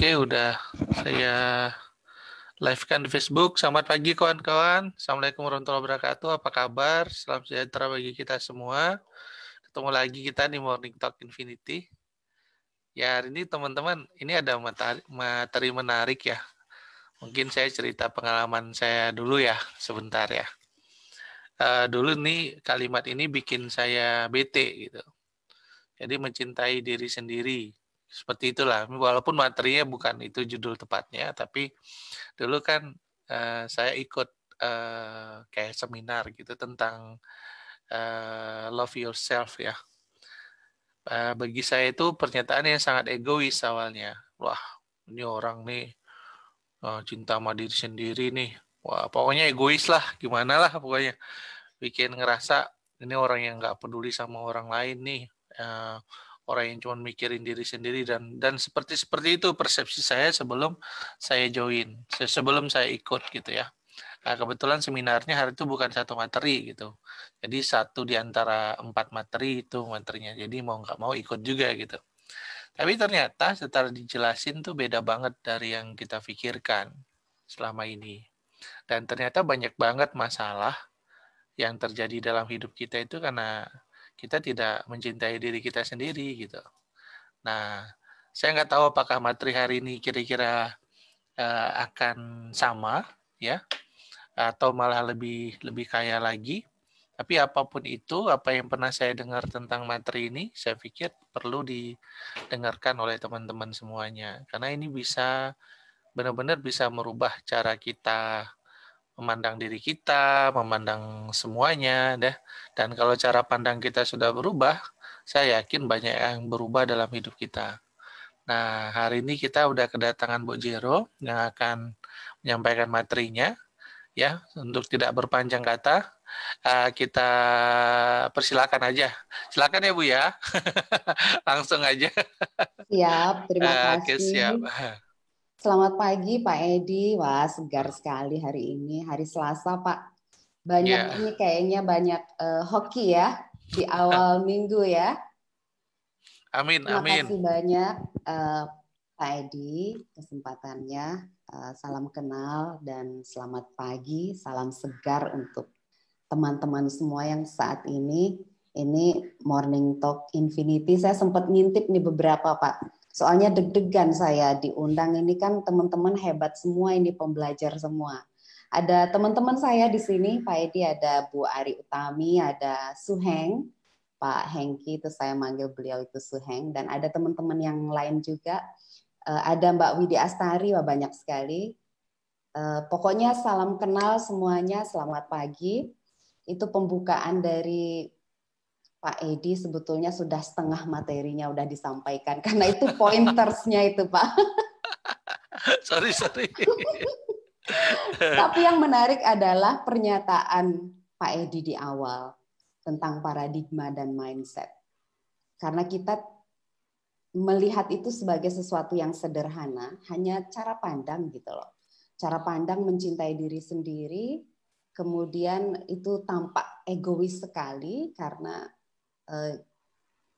Oke, udah saya live-kan di Facebook. Selamat pagi kawan-kawan. Assalamualaikum warahmatullahi wabarakatuh. Apa kabar? Salam sejahtera bagi kita semua. Ketemu lagi kita di Morning Talk Infinity. Ya, hari ini teman-teman, ini ada materi menarik ya. Mungkin saya cerita pengalaman saya dulu ya, sebentar ya. Dulu nih kalimat ini bikin saya bete gitu. Jadi mencintai diri sendiri. Seperti itulah, walaupun materinya bukan itu judul tepatnya, tapi dulu kan saya ikut kayak seminar gitu tentang love yourself ya. Bagi saya itu pernyataan yang sangat egois awalnya. Wah, ini orang nih cinta sama diri sendiri nih. Wah, pokoknya egois lah, gimana lah pokoknya. Bikin ngerasa ini orang yang nggak peduli sama orang lain nih. Uh, Orang yang cuma mikirin diri sendiri dan seperti itu persepsi saya sebelum saya join, sebelum saya ikut gitu ya. Nah, kebetulan seminarnya hari itu bukan satu materi gitu. Jadi satu di antara 4 materi itu materinya. Jadi mau nggak mau ikut juga gitu. Tapi ternyata setelah dijelasin tuh beda banget dari yang kita pikirkan selama ini. Dan ternyata banyak banget masalah yang terjadi dalam hidup kita itu karena kita tidak mencintai diri kita sendiri gitu. Nah, saya nggak tahu apakah materi hari ini kira-kira akan sama ya atau malah lebih kaya lagi. Tapi apapun itu, apa yang pernah saya dengar tentang materi ini, saya pikir perlu didengarkan oleh teman-teman semuanya. Karena ini bisa benar-benar bisa merubah cara kita memandang diri kita, memandang semuanya, deh. Dan kalau cara pandang kita sudah berubah, saya yakin banyak yang berubah dalam hidup kita. Nah, hari ini kita udah kedatangan Bu Jero yang akan menyampaikan materinya. Ya, untuk tidak berpanjang kata, kita persilakan aja. Silakan ya Bu ya, langsung aja. Siap, terima Oke, siap. kasih. Selamat pagi Pak Edi. Wah, segar sekali hari ini. Hari Selasa, Pak. Banyak Ya, ini kayaknya banyak hoki ya di awal minggu ya. amin, Terima kasih amin. banyak Pak Edi kesempatannya. Salam kenal dan selamat pagi. Salam segar untuk teman-teman semua yang saat ini Morning Talk Infinity. Saya sempat ngintip nih beberapa Pak. Soalnya deg-degan saya diundang ini kan teman-teman hebat semua ini pembelajar semua. Ada teman-teman saya di sini, Pak Edi, ada Bu Ari Utami, ada Suheng, Pak Hengki, itu saya manggil beliau itu Suheng, dan ada teman-teman yang lain juga. Ada Mbak Widi Astari, wah banyak sekali. Pokoknya salam kenal semuanya, selamat pagi. Itu pembukaan dari Pak Edi sebetulnya sudah setengah materinya udah disampaikan karena itu pointersnya itu Pak. Sorry. Tapi yang menarik adalah pernyataan Pak Edi di awal tentang paradigma dan mindset. Karena kita melihat itu sebagai sesuatu yang sederhana, hanya cara pandang gitu loh. Cara pandang mencintai diri sendiri, kemudian itu tampak egois sekali karena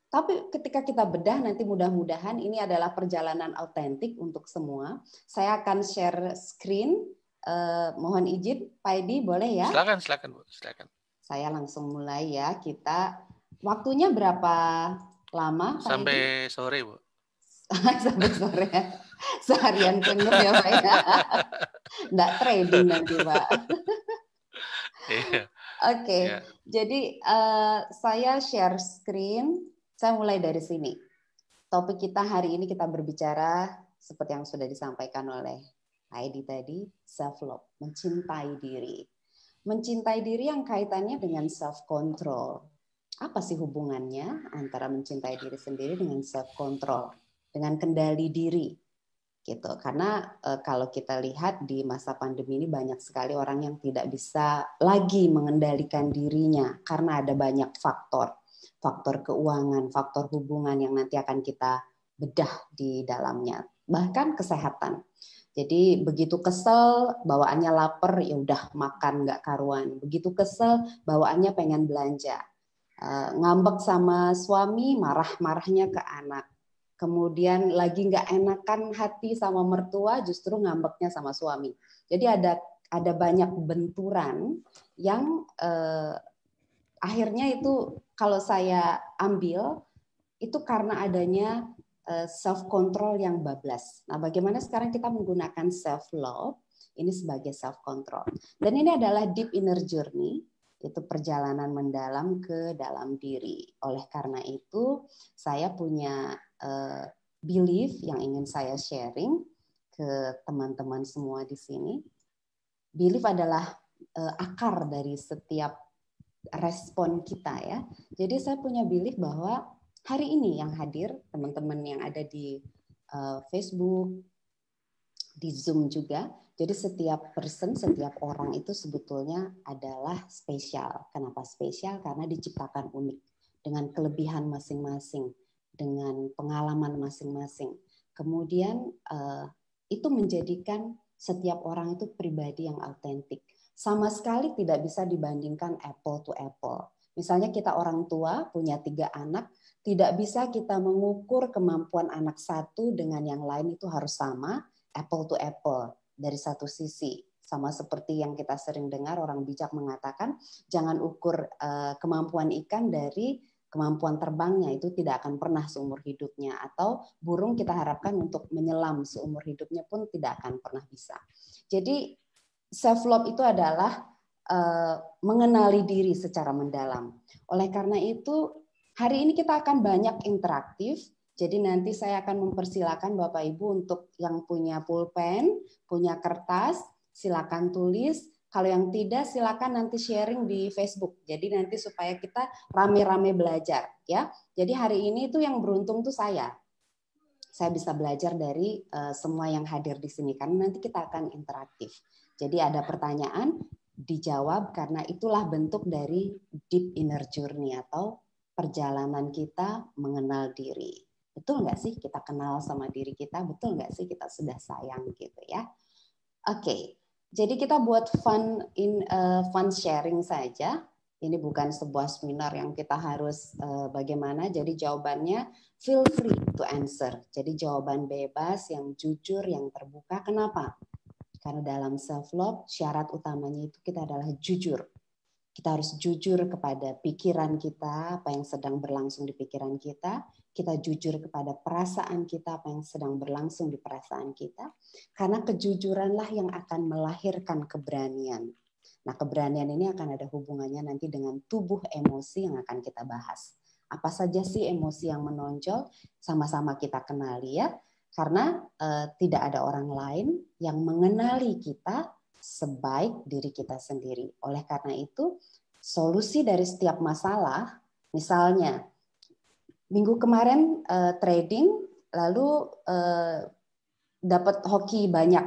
tapi ketika kita bedah nanti mudah-mudahan ini adalah perjalanan autentik untuk semua. Saya akan share screen. Mohon izin, Pak Edi, boleh ya? Silakan Bu, silakan. Saya langsung mulai ya. Kita waktunya berapa lama, Pak Edi? Sampai sore Bu. Sampai sore. Seharian penuh ya, Pak ya. Nggak trading nanti, Pak. Iya. Oke, Ya. jadi saya share screen. Saya mulai dari sini. Topik kita hari ini kita berbicara seperti yang sudah disampaikan oleh Heidi tadi, self love, mencintai diri. Mencintai diri yang kaitannya dengan self control. Apa sih hubungannya antara mencintai diri sendiri dengan self control, dengan kendali diri? Gitu. Karena kalau kita lihat di masa pandemi ini banyak sekali orang yang tidak bisa lagi mengendalikan dirinya karena ada banyak faktor keuangan, faktor hubungan yang nanti akan kita bedah di dalamnya, bahkan kesehatan. Jadi begitu kesel bawaannya lapar ya udah makan nggak karuan, begitu kesel bawaannya pengen belanja, ngambek sama suami marah-marahnya ke anak. kemudian lagi nggak enakan hati sama mertua, justru ngambeknya sama suami. Jadi ada banyak benturan yang akhirnya itu kalau saya ambil itu karena adanya self control yang bablas. Nah, bagaimana sekarang kita menggunakan self love ini sebagai self control. Dan ini adalah deep inner journey, itu perjalanan mendalam ke dalam diri. Oleh karena itu, saya punya belief yang ingin saya sharing ke teman-teman semua di sini. Belief adalah akar dari setiap respon kita ya. Jadi saya punya belief bahwa hari ini yang hadir, teman-teman yang ada di Facebook, di Zoom juga, jadi setiap person, setiap orang itu sebetulnya adalah spesial. Kenapa spesial? Karena diciptakan unik, dengan kelebihan masing-masing, dengan pengalaman masing-masing. Kemudian itu menjadikan setiap orang itu pribadi yang autentik. Sama sekali tidak bisa dibandingkan apple to apple. Misalnya kita orang tua punya 3 anak, tidak bisa kita mengukur kemampuan anak satu dengan yang lain itu harus sama, apple to apple dari satu sisi. Sama seperti yang kita sering dengar orang bijak mengatakan, jangan ukur kemampuan ikan dari kemampuan terbangnya, itu tidak akan pernah seumur hidupnya. Atau burung kita harapkan untuk menyelam seumur hidupnya pun tidak akan pernah bisa. Jadi self love itu adalah mengenali diri secara mendalam. Oleh karena itu, hari ini kita akan banyak interaktif. Jadi nanti saya akan mempersilakan Bapak Ibu untuk yang punya pulpen, punya kertas, silakan tulis. Kalau yang tidak, silakan nanti sharing di Facebook. Jadi nanti supaya kita rame-rame belajar, ya. Jadi hari ini itu yang beruntung tuh saya. Saya bisa belajar dari semua yang hadir di sini karena nanti kita akan interaktif. Jadi ada pertanyaan, dijawab karena itulah bentuk dari deep inner journey atau perjalanan kita mengenal diri. Betul nggak sih kita kenal sama diri kita? Betul nggak sih kita sudah sayang gitu ya? Oke, jadi kita buat fun sharing saja. Ini bukan sebuah seminar yang kita harus bagaimana. Jadi jawabannya feel free to answer. Jadi jawaban bebas, yang jujur, yang terbuka. Kenapa? Karena dalam self love syarat utamanya itu kita adalah jujur. Kita harus jujur kepada pikiran kita, apa yang sedang berlangsung di pikiran kita. Kita jujur kepada perasaan kita, apa yang sedang berlangsung di perasaan kita. Karena kejujuranlah yang akan melahirkan keberanian. Nah, keberanian ini akan ada hubungannya nanti dengan tubuh emosi yang akan kita bahas. Apa saja sih emosi yang menonjol? Sama-sama kita kenali ya. Karena tidak ada orang lain yang mengenali kita sebaik diri kita sendiri. Oleh karena itu, solusi dari setiap masalah, misalnya minggu kemarin trading, lalu dapat hoki banyak,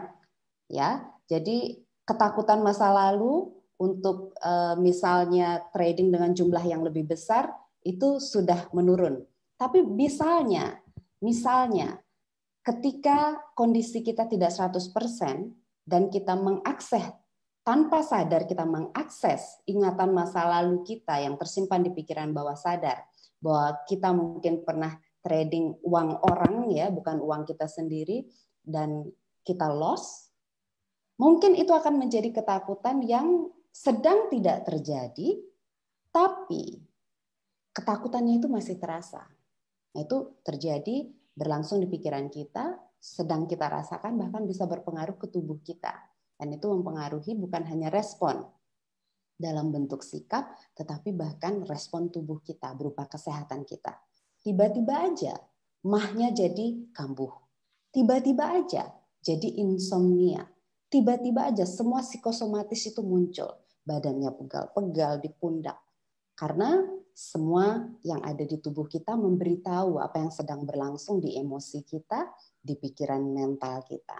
ya. Jadi ketakutan masa lalu untuk misalnya trading dengan jumlah yang lebih besar itu sudah menurun. Tapi misalnya ketika kondisi kita tidak 100% dan kita mengakses tanpa sadar, kita mengakses ingatan masa lalu kita yang tersimpan di pikiran bawah sadar, bahwa kita mungkin pernah trading uang orang ya, bukan uang kita sendiri, dan kita loss, mungkin itu akan menjadi ketakutan yang sedang tidak terjadi, tapi ketakutannya itu masih terasa. Nah, itu terjadi, berlangsung di pikiran kita, sedang kita rasakan, bahkan bisa berpengaruh ke tubuh kita. Dan itu mempengaruhi bukan hanya respon dalam bentuk sikap, tetapi bahkan respon tubuh kita berupa kesehatan kita. Tiba-tiba aja mahnya jadi kambuh. Tiba-tiba aja jadi insomnia. Tiba-tiba aja semua psikosomatis itu muncul. Badannya pegal-pegal di pundak. Karena semua yang ada di tubuh kita memberitahu apa yang sedang berlangsung di emosi kita, di pikiran mental kita.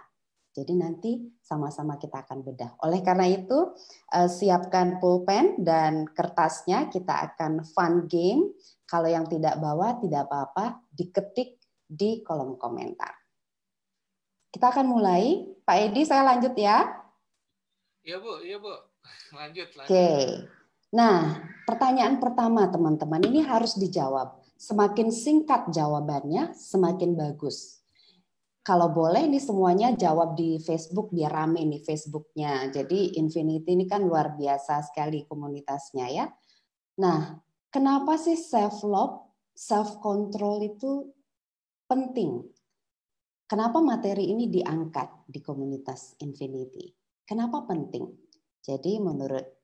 Jadi nanti sama-sama kita akan bedah. Oleh karena itu, siapkan pulpen dan kertasnya, kita akan fun game. Kalau yang tidak bawa, tidak apa-apa, diketik di kolom komentar. Kita akan mulai. Pak Edi, saya lanjut ya. Iya Bu. Lanjut. Oke. Nah, pertanyaan pertama teman-teman ini harus dijawab. Semakin singkat jawabannya, semakin bagus. Kalau boleh ini semuanya jawab di Facebook biar rame nih Facebooknya. Jadi Infinity ini kan luar biasa sekali komunitasnya ya. Nah, kenapa sih self love, self control itu penting? Kenapa materi ini diangkat di komunitas Infinity? Kenapa penting? Jadi menurut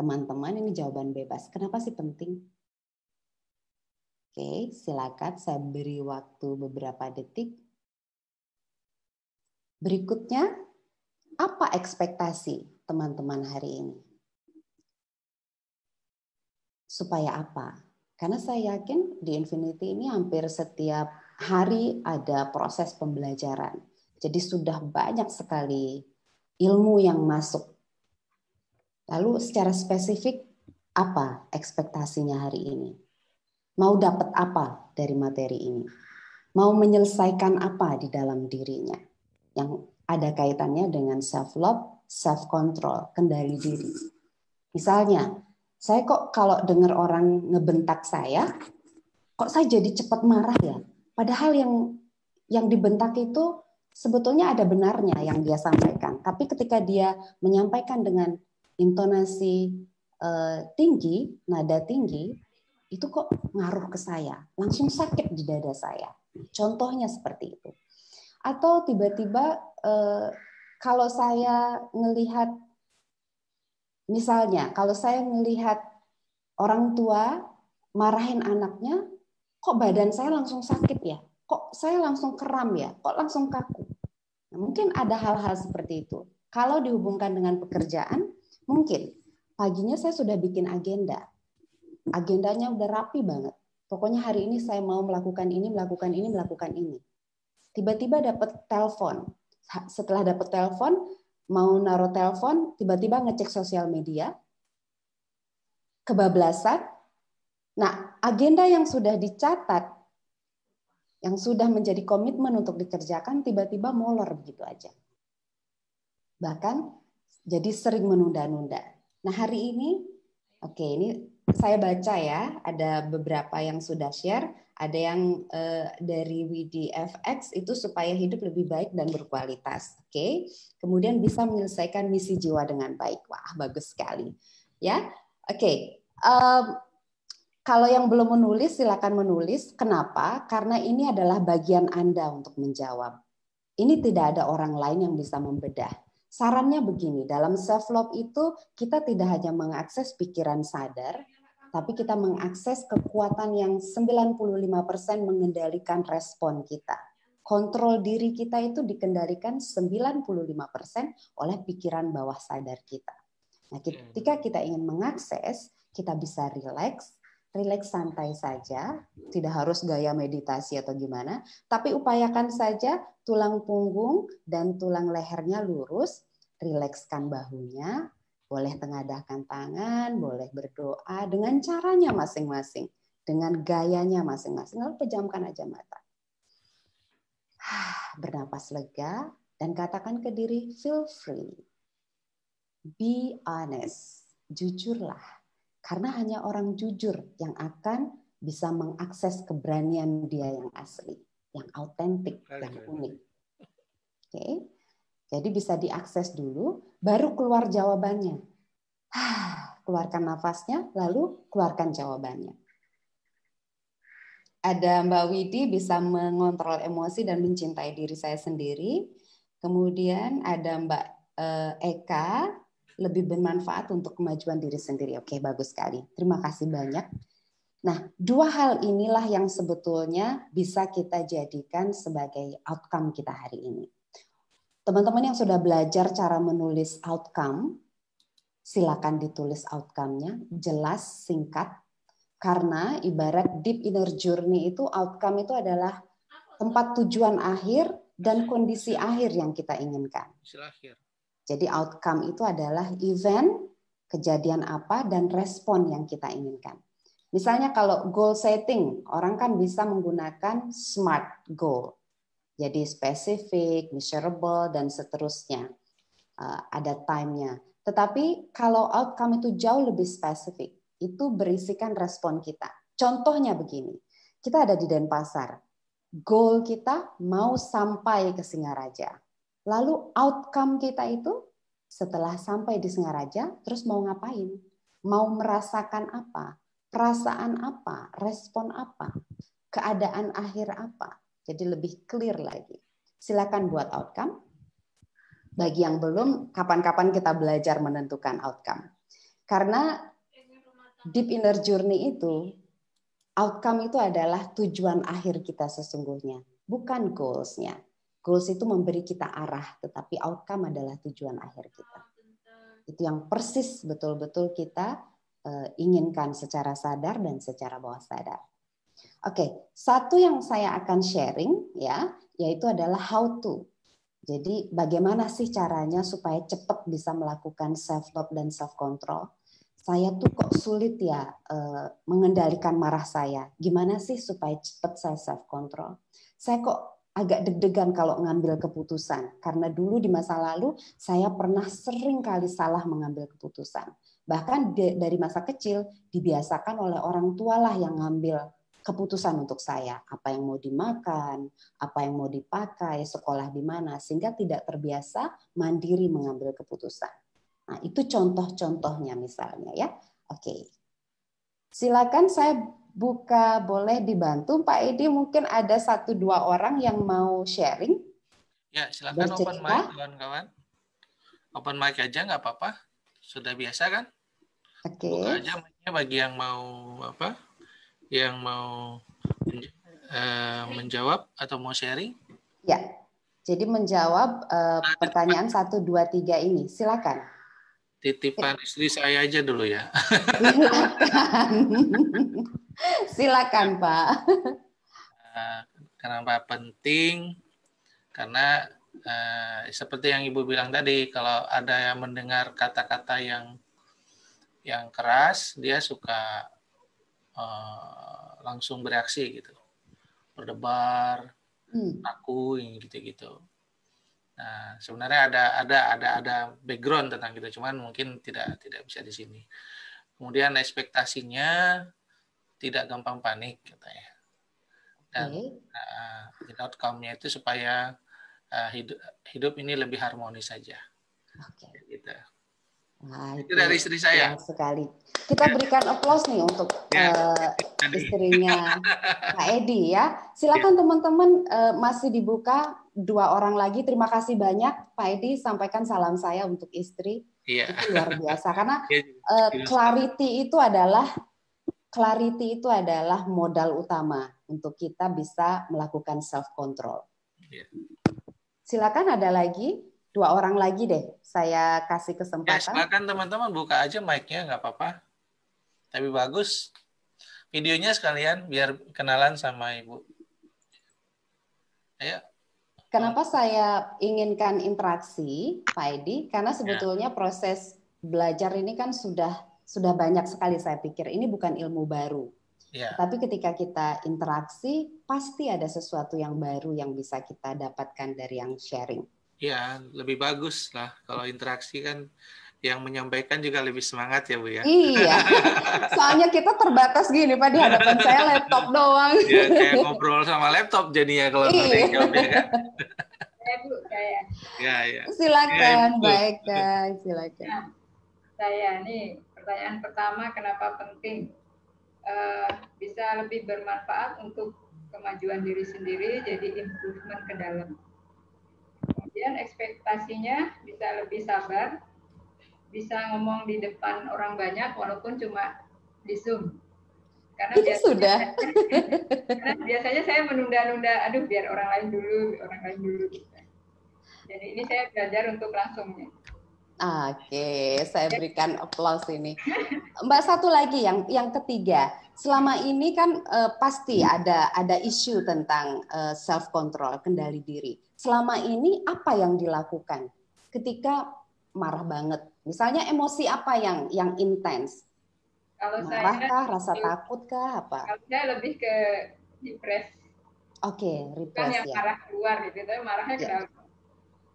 teman-teman ini jawaban bebas. Kenapa sih penting? Oke, silakan saya beri waktu beberapa detik. Berikutnya, apa ekspektasi teman-teman hari ini? Supaya apa? Karena saya yakin di Infinity ini hampir setiap hari ada proses pembelajaran. Jadi sudah banyak sekali ilmu yang masuk. Lalu secara spesifik, apa ekspektasinya hari ini? Mau dapat apa dari materi ini? Mau menyelesaikan apa di dalam dirinya? Yang ada kaitannya dengan self-love, self-control, kendali diri. Misalnya, saya kok kalau dengar orang ngebentak saya, kok saya jadi cepat marah ya? Padahal yang dibentak itu sebetulnya ada benarnya yang dia sampaikan. Tapi ketika dia menyampaikan dengan intonasi tinggi, nada tinggi, itu kok ngaruh ke saya, langsung sakit di dada saya. Contohnya seperti itu. Atau tiba-tiba kalau saya ngelihat, misalnya kalau saya ngelihat orang tua marahin anaknya, kok badan saya langsung sakit ya? Kok saya langsung kram ya? Kok langsung kaku? Nah, mungkin ada hal-hal seperti itu. Kalau dihubungkan dengan pekerjaan, mungkin paginya saya sudah bikin agenda. Agendanya udah rapi banget. Pokoknya hari ini saya mau melakukan ini, melakukan ini, melakukan ini. Tiba-tiba dapat telepon. Setelah dapat telepon, mau naruh telepon, tiba-tiba ngecek sosial media, kebablasan. Nah, agenda yang sudah dicatat, yang sudah menjadi komitmen untuk dikerjakan, tiba-tiba molor begitu aja. Bahkan jadi sering menunda-nunda. Nah, hari ini, oke, ini saya baca ya, ada beberapa yang sudah share, ada yang dari WDFX itu supaya hidup lebih baik dan berkualitas. Oke, kemudian bisa menyelesaikan misi jiwa dengan baik. Wah, bagus sekali. Ya, oke. Kalau yang belum menulis, silakan menulis. Kenapa? Karena ini adalah bagian Anda untuk menjawab. Ini tidak ada orang lain yang bisa membedah. Sarannya begini, dalam self-love itu kita tidak hanya mengakses pikiran sadar, tapi kita mengakses kekuatan yang 95% mengendalikan respon kita. Kontrol diri kita itu dikendalikan 95% oleh pikiran bawah sadar kita. Nah, ketika kita ingin mengakses, kita bisa rileks santai saja, tidak harus gaya meditasi atau gimana, tapi upayakan saja tulang punggung dan tulang lehernya lurus, rilekskan bahunya, boleh tengadahkan tangan, boleh berdoa dengan caranya masing-masing, dengan gayanya masing-masing, lalu pejamkan aja mata. Bernapas lega dan katakan ke diri, feel free, be honest, jujurlah. Karena hanya orang jujur yang akan bisa mengakses keberanian dia yang asli, yang autentik, yang unik. Oke, jadi bisa diakses dulu, baru keluar jawabannya. Keluarkan nafasnya, lalu keluarkan jawabannya. Ada Mbak Widi bisa mengontrol emosi dan mencintai diri saya sendiri. Kemudian ada Mbak Eka, lebih bermanfaat untuk kemajuan diri sendiri. Oke, bagus sekali. Terima kasih banyak. Nah, dua hal inilah yang sebetulnya bisa kita jadikan sebagai outcome kita hari ini. Teman-teman yang sudah belajar cara menulis outcome, silakan ditulis outcome-nya, jelas, singkat. Karena ibarat deep inner journey itu outcome itu adalah tempat tujuan akhir dan kondisi akhir yang kita inginkan. Jadi outcome itu adalah event, kejadian apa, dan respon yang kita inginkan. Misalnya kalau goal setting, orang kan bisa menggunakan SMART goal. Jadi specific, measurable, dan seterusnya. Ada time-nya. Tetapi kalau outcome itu jauh lebih spesifik, itu berisikan respon kita. Contohnya begini, kita ada di Denpasar. Goal kita mau sampai ke Singaraja. Lalu outcome kita itu setelah sampai di Singaraja, terus mau ngapain? Mau merasakan apa? Perasaan apa? Respon apa? Keadaan akhir apa? Jadi lebih clear lagi. Silakan buat outcome. Bagi yang belum, kapan-kapan kita belajar menentukan outcome. Karena deep inner journey itu, outcome itu adalah tujuan akhir kita sesungguhnya, bukan goals-nya. Goals itu memberi kita arah, tetapi outcome adalah tujuan akhir kita. Itu yang persis betul-betul kita inginkan secara sadar dan secara bawah sadar. Oke, satu yang saya akan sharing ya, yaitu adalah how to. Jadi bagaimana sih caranya supaya cepat bisa melakukan self love dan self control? Saya tuh kok sulit ya mengendalikan marah saya. Gimana sih supaya cepat saya self control? Saya kok agak deg-degan kalau ngambil keputusan. Karena dulu di masa lalu saya pernah sering kali salah mengambil keputusan. Bahkan dari masa kecil dibiasakan oleh orang tua lah yang ngambil keputusan untuk saya, apa yang mau dimakan, apa yang mau dipakai, sekolah di mana, sehingga tidak terbiasa mandiri mengambil keputusan. Nah, itu contoh-contohnya misalnya ya. Oke. Silakan saya buka, boleh dibantu Pak Edi, mungkin ada 1-2 orang yang mau sharing. Ya, silakan open mic kawan-kawan. Open mic aja nggak apa-apa. Sudah biasa kan? Oke. Buka aja mic-nya bagi yang mau apa? Yang mau menjawab atau mau sharing? Ya, jadi menjawab pertanyaan 1, 2, 3 ini. Silakan. Titipan istri saya aja dulu ya. Silakan. Silakan, Pak. Kenapa penting? Karena seperti yang Ibu bilang tadi, kalau ada yang mendengar kata-kata yang keras, dia suka langsung bereaksi gitu, berdebar, aku gitu-gitu. Nah, sebenarnya ada background tentang gitu, cuman mungkin tidak bisa di sini. Kemudian ekspektasinya tidak gampang panik katanya. Dan outcome-nya itu supaya hidup ini lebih harmonis saja. Gitu. Nah, itu dari istri saya. Sekali. Kita berikan applause nih untuk istrinya Pak Edi ya. Silakan teman-teman, masih dibuka 2 orang lagi. Terima kasih banyak Pak Edi, sampaikan salam saya untuk istri. Iya. Itu luar biasa karena clarity itu adalah modal utama untuk kita bisa melakukan self control. Iya. Silakan ada lagi. 2 orang lagi deh, saya kasih kesempatan. Ya, silakan teman-teman buka aja mic-nya, nggak apa-apa. Tapi bagus. Videonya sekalian, biar kenalan sama Ibu. Ayo. Kenapa saya inginkan interaksi, Pak Edi? Karena sebetulnya proses belajar ini kan sudah banyak sekali saya pikir. Ini bukan ilmu baru. Ya. Tapi ketika kita interaksi, pasti ada sesuatu yang baru yang bisa kita dapatkan dari yang sharing. Ya, lebih bagus lah. Kalau interaksi kan yang menyampaikan juga lebih semangat ya Bu ya. Iya, soalnya kita terbatas gini Pak, di hadapan saya laptop doang. Ya, kayak ngobrol sama laptop jadinya kalau nggak jawab ya kan. Saya Bu, saya. Ya. Silakan, ya, baik Kang, silakan. Nah, saya nih pertanyaan pertama, kenapa penting bisa lebih bermanfaat untuk kemajuan diri sendiri, jadi improvement ke dalam. Kemudian ekspektasinya bisa lebih sabar, bisa ngomong di depan orang banyak walaupun cuma di Zoom. Karena biasanya saya menunda-nunda, aduh biar orang lain dulu. Jadi ini saya belajar untuk langsungnya. Oke, saya berikan aplaus ini. Mbak, satu lagi yang ketiga. Selama ini kan pasti ada isu tentang self control, kendali diri. Selama ini apa yang dilakukan ketika marah banget? Misalnya emosi apa yang intens? Kalau marah-kah, rasa takut kah, apa? Kalau saya lebih ke repress. Oke, repress kan yang ya. marah keluar gitu, tapi marahnya ke dalam.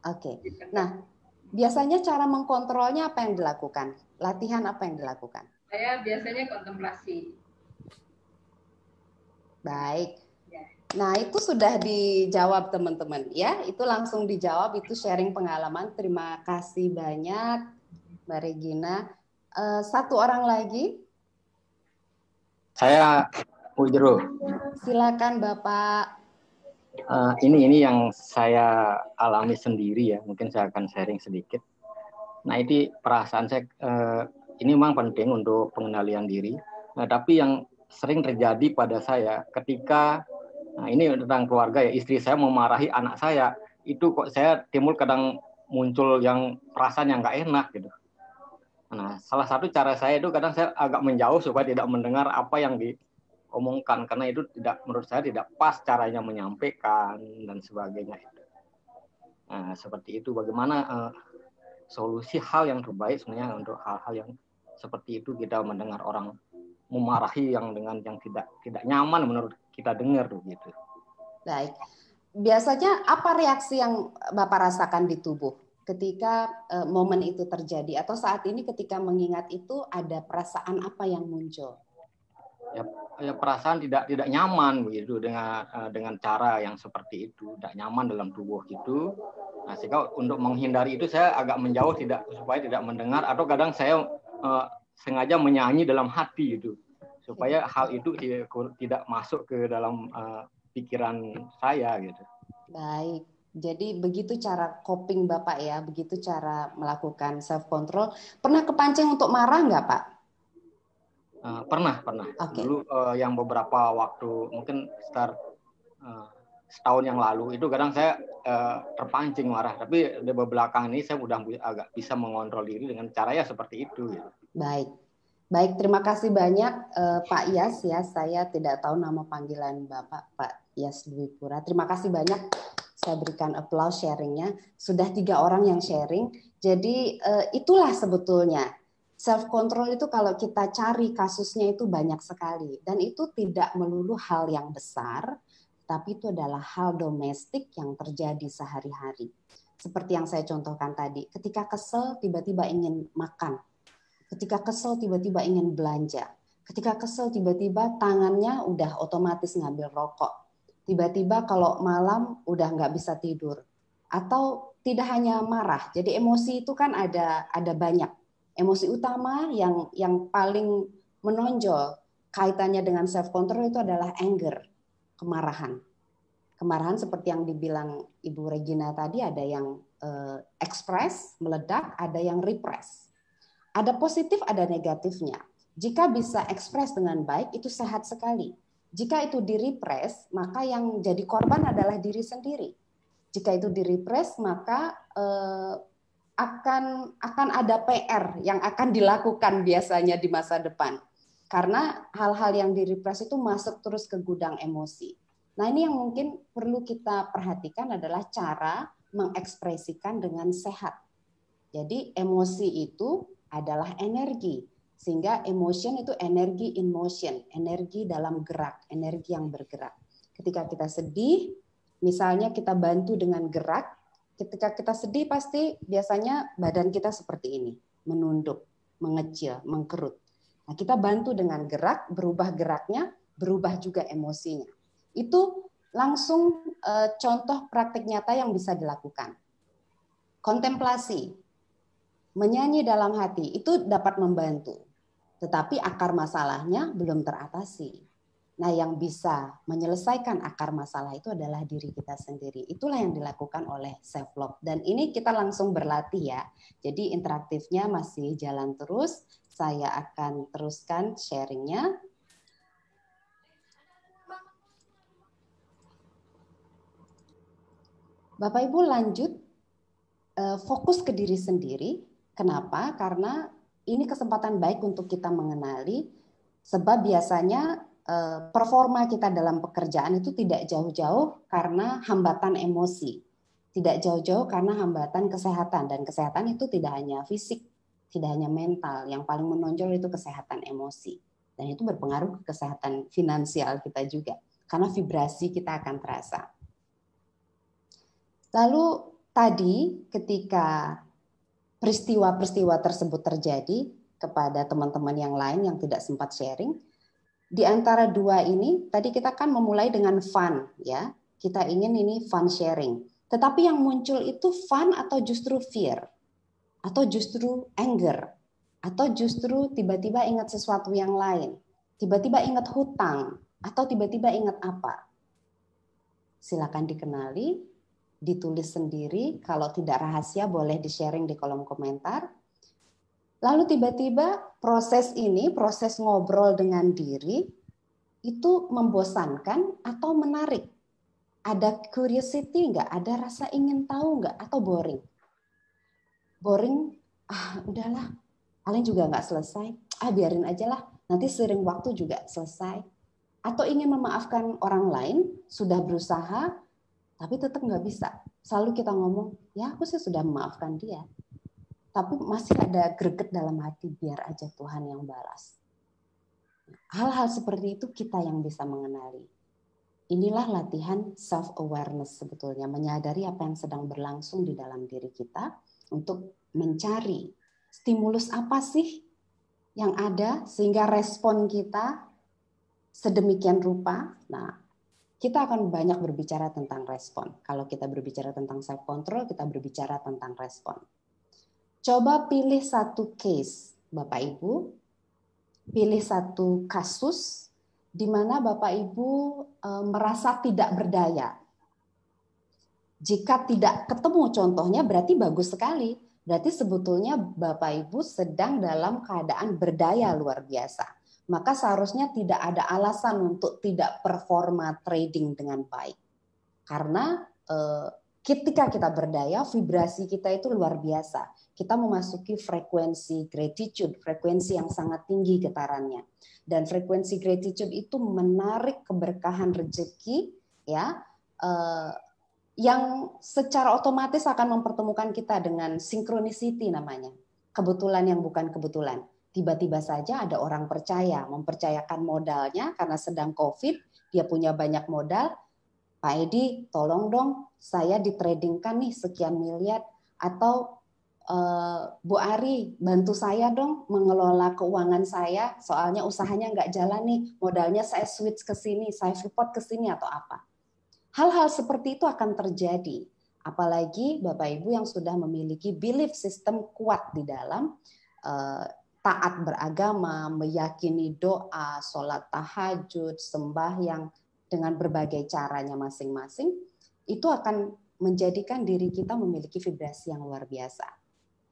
Oke. Nah, biasanya cara mengkontrolnya apa yang dilakukan? Latihan apa yang dilakukan? Saya biasanya kontemplasi. Baik. Nah, itu sudah dijawab teman-teman ya. Itu langsung dijawab, itu sharing pengalaman. Terima kasih banyak Mbak Regina. Satu orang lagi. Saya Ujro. Silakan Bapak. Ini yang saya alami sendiri ya. Mungkin saya akan sharing sedikit. Nah, ini perasaan saya ini memang penting untuk pengendalian diri. Nah, tapi yang sering terjadi pada saya ketika ini tentang keluarga ya, istri saya memarahi anak saya, itu kok saya timbul kadang muncul yang perasaan yang nggak enak gitu. Nah, salah satu cara saya itu kadang saya agak menjauh supaya tidak mendengar apa yang diomongkan, karena itu menurut saya tidak pas caranya menyampaikan dan sebagainya. Nah, seperti itu. Bagaimana solusi hal yang terbaik sebenarnya untuk hal-hal yang seperti itu, kita mendengar orang memarahi yang dengan yang tidak nyaman menurut kita dengar tuh gitu. Baik. Biasanya apa reaksi yang Bapak rasakan di tubuh ketika momen itu terjadi, atau saat ini ketika mengingat itu ada perasaan apa yang muncul? Ya perasaan tidak nyaman begitu dengan cara yang seperti itu, tidak nyaman dalam tubuh gitu. Nah, sehingga untuk menghindari itu saya agak menjauh supaya tidak mendengar, atau kadang saya sengaja menyanyi dalam hati gitu, supaya hal itu tidak masuk ke dalam pikiran saya gitu. Baik. Jadi begitu cara coping Bapak ya, begitu cara melakukan self control. Pernah kepancing untuk marah nggak Pak? Pernah. Okay. Dulu yang beberapa waktu mungkin sekitar setahun yang lalu itu kadang saya terpancing marah, tapi di belakang ini saya udah agak bisa mengontrol diri dengan caranya seperti itu. Ya. Baik, terima kasih banyak Pak Yas ya. Saya tidak tahu nama panggilan Bapak, Pak Yas Dwi Pura. Terima kasih banyak. Saya berikan applause sharingnya. Sudah 3 orang yang sharing. Jadi itulah sebetulnya. Self control itu kalau kita cari kasusnya itu banyak sekali, dan itu tidak melulu hal yang besar, tapi itu adalah hal domestik yang terjadi sehari-hari. Seperti yang saya contohkan tadi, ketika kesel tiba-tiba ingin makan, ketika kesel tiba-tiba ingin belanja, ketika kesel tiba-tiba tangannya udah otomatis ngambil rokok, tiba-tiba kalau malam udah nggak bisa tidur, atau tidak hanya marah. Jadi emosi itu kan ada banyak. Emosi utama yang paling menonjol kaitannya dengan self control itu adalah anger, kemarahan. Kemarahan seperti yang dibilang Ibu Regina tadi, ada yang express, meledak, ada yang repress. Ada positif, ada negatifnya. Jika bisa ekspres dengan baik, itu sehat sekali. Jika itu direpress, maka yang jadi korban adalah diri sendiri. Jika itu direpress, maka akan ada PR yang akan dilakukan biasanya di masa depan. Karena hal-hal yang direpress itu masuk terus ke gudang emosi. Nah, ini yang mungkin perlu kita perhatikan adalah cara mengekspresikan dengan sehat. Jadi emosi itu adalah energi. Sehingga emotion itu energi in motion, energi dalam gerak, energi yang bergerak. Ketika kita sedih, misalnya kita bantu dengan gerak. Ketika kita sedih pasti biasanya badan kita seperti ini, menunduk, mengecil, mengkerut. Nah, kita bantu dengan gerak, berubah geraknya, berubah juga emosinya. Itu langsung contoh praktik nyata yang bisa dilakukan. Kontemplasi, menyanyi dalam hati, itu dapat membantu. Tetapi akar masalahnya belum teratasi. Nah, yang bisa menyelesaikan akar masalah itu adalah diri kita sendiri. Itulah yang dilakukan oleh self love. Dan ini kita langsung berlatih ya. Jadi interaktifnya masih jalan terus. Saya akan teruskan sharingnya. Bapak Ibu lanjut fokus ke diri sendiri. Kenapa? Karena ini kesempatan baik untuk kita mengenali, sebab biasanya performa kita dalam pekerjaan itu tidak jauh-jauh karena hambatan emosi, tidak jauh-jauh karena hambatan kesehatan, dan kesehatan itu tidak hanya fisik, tidak hanya mental, yang paling menonjol itu kesehatan emosi, dan itu berpengaruh ke kesehatan finansial kita juga, karena vibrasi kita akan terasa. Lalu tadi ketika peristiwa-peristiwa tersebut terjadi kepada teman-teman yang lain yang tidak sempat sharing, Di antara dua ini, tadi kita kan memulai dengan fun, ya. Kita ingin ini fun sharing. Tetapi yang muncul itu fun atau justru fear? Atau justru anger? Atau justru tiba-tiba ingat sesuatu yang lain? Tiba-tiba ingat hutang? Atau tiba-tiba ingat apa? Silakan dikenali, ditulis sendiri. Kalau tidak rahasia, boleh di-sharing di kolom komentar. Lalu tiba-tiba proses ini, proses ngobrol dengan diri, itu membosankan atau menarik? Ada curiosity nggak? Ada rasa ingin tahu nggak? Atau boring? Boring, udahlah, paling juga nggak selesai. Biarin aja lah, nanti seiring waktu juga selesai. Atau ingin memaafkan orang lain, sudah berusaha, tapi tetap nggak bisa. Selalu kita ngomong, ya aku sih sudah memaafkan dia. Tapi masih ada greget dalam hati, biar aja Tuhan yang balas. Hal-hal seperti itu kita yang bisa mengenali. Inilah latihan self-awareness sebetulnya, menyadari apa yang sedang berlangsung di dalam diri kita untuk mencari stimulus apa sih yang ada sehingga respon kita sedemikian rupa. Nah, kita akan banyak berbicara tentang respon. Kalau kita berbicara tentang self-control, kita berbicara tentang respon. Coba pilih satu case, Bapak Ibu, pilih satu kasus di mana Bapak Ibu merasa tidak berdaya. Jika tidak ketemu contohnya berarti bagus sekali. Berarti sebetulnya Bapak Ibu sedang dalam keadaan berdaya luar biasa. Maka seharusnya tidak ada alasan untuk tidak performa trading dengan baik. Karena ketika kita berdaya, vibrasi kita itu luar biasa. Kita memasuki frekuensi gratitude, frekuensi yang sangat tinggi getarannya. Dan frekuensi gratitude itu menarik keberkahan rezeki, ya, yang secara otomatis akan mempertemukan kita dengan synchronicity namanya. Kebetulan yang bukan kebetulan. Tiba-tiba saja ada orang percaya, mempercayakan modalnya karena sedang COVID, dia punya banyak modal. Pak Edi, tolong dong, saya ditradingkan nih sekian miliar, atau Bu Ari, bantu saya dong mengelola keuangan saya, soalnya usahanya nggak jalan nih, modalnya saya switch ke sini, saya report ke sini atau apa. Hal-hal seperti itu akan terjadi, apalagi Bapak Ibu yang sudah memiliki belief system kuat di dalam taat beragama, meyakini doa, sholat tahajud, sembahyang, dengan berbagai caranya masing-masing, itu akan menjadikan diri kita memiliki vibrasi yang luar biasa.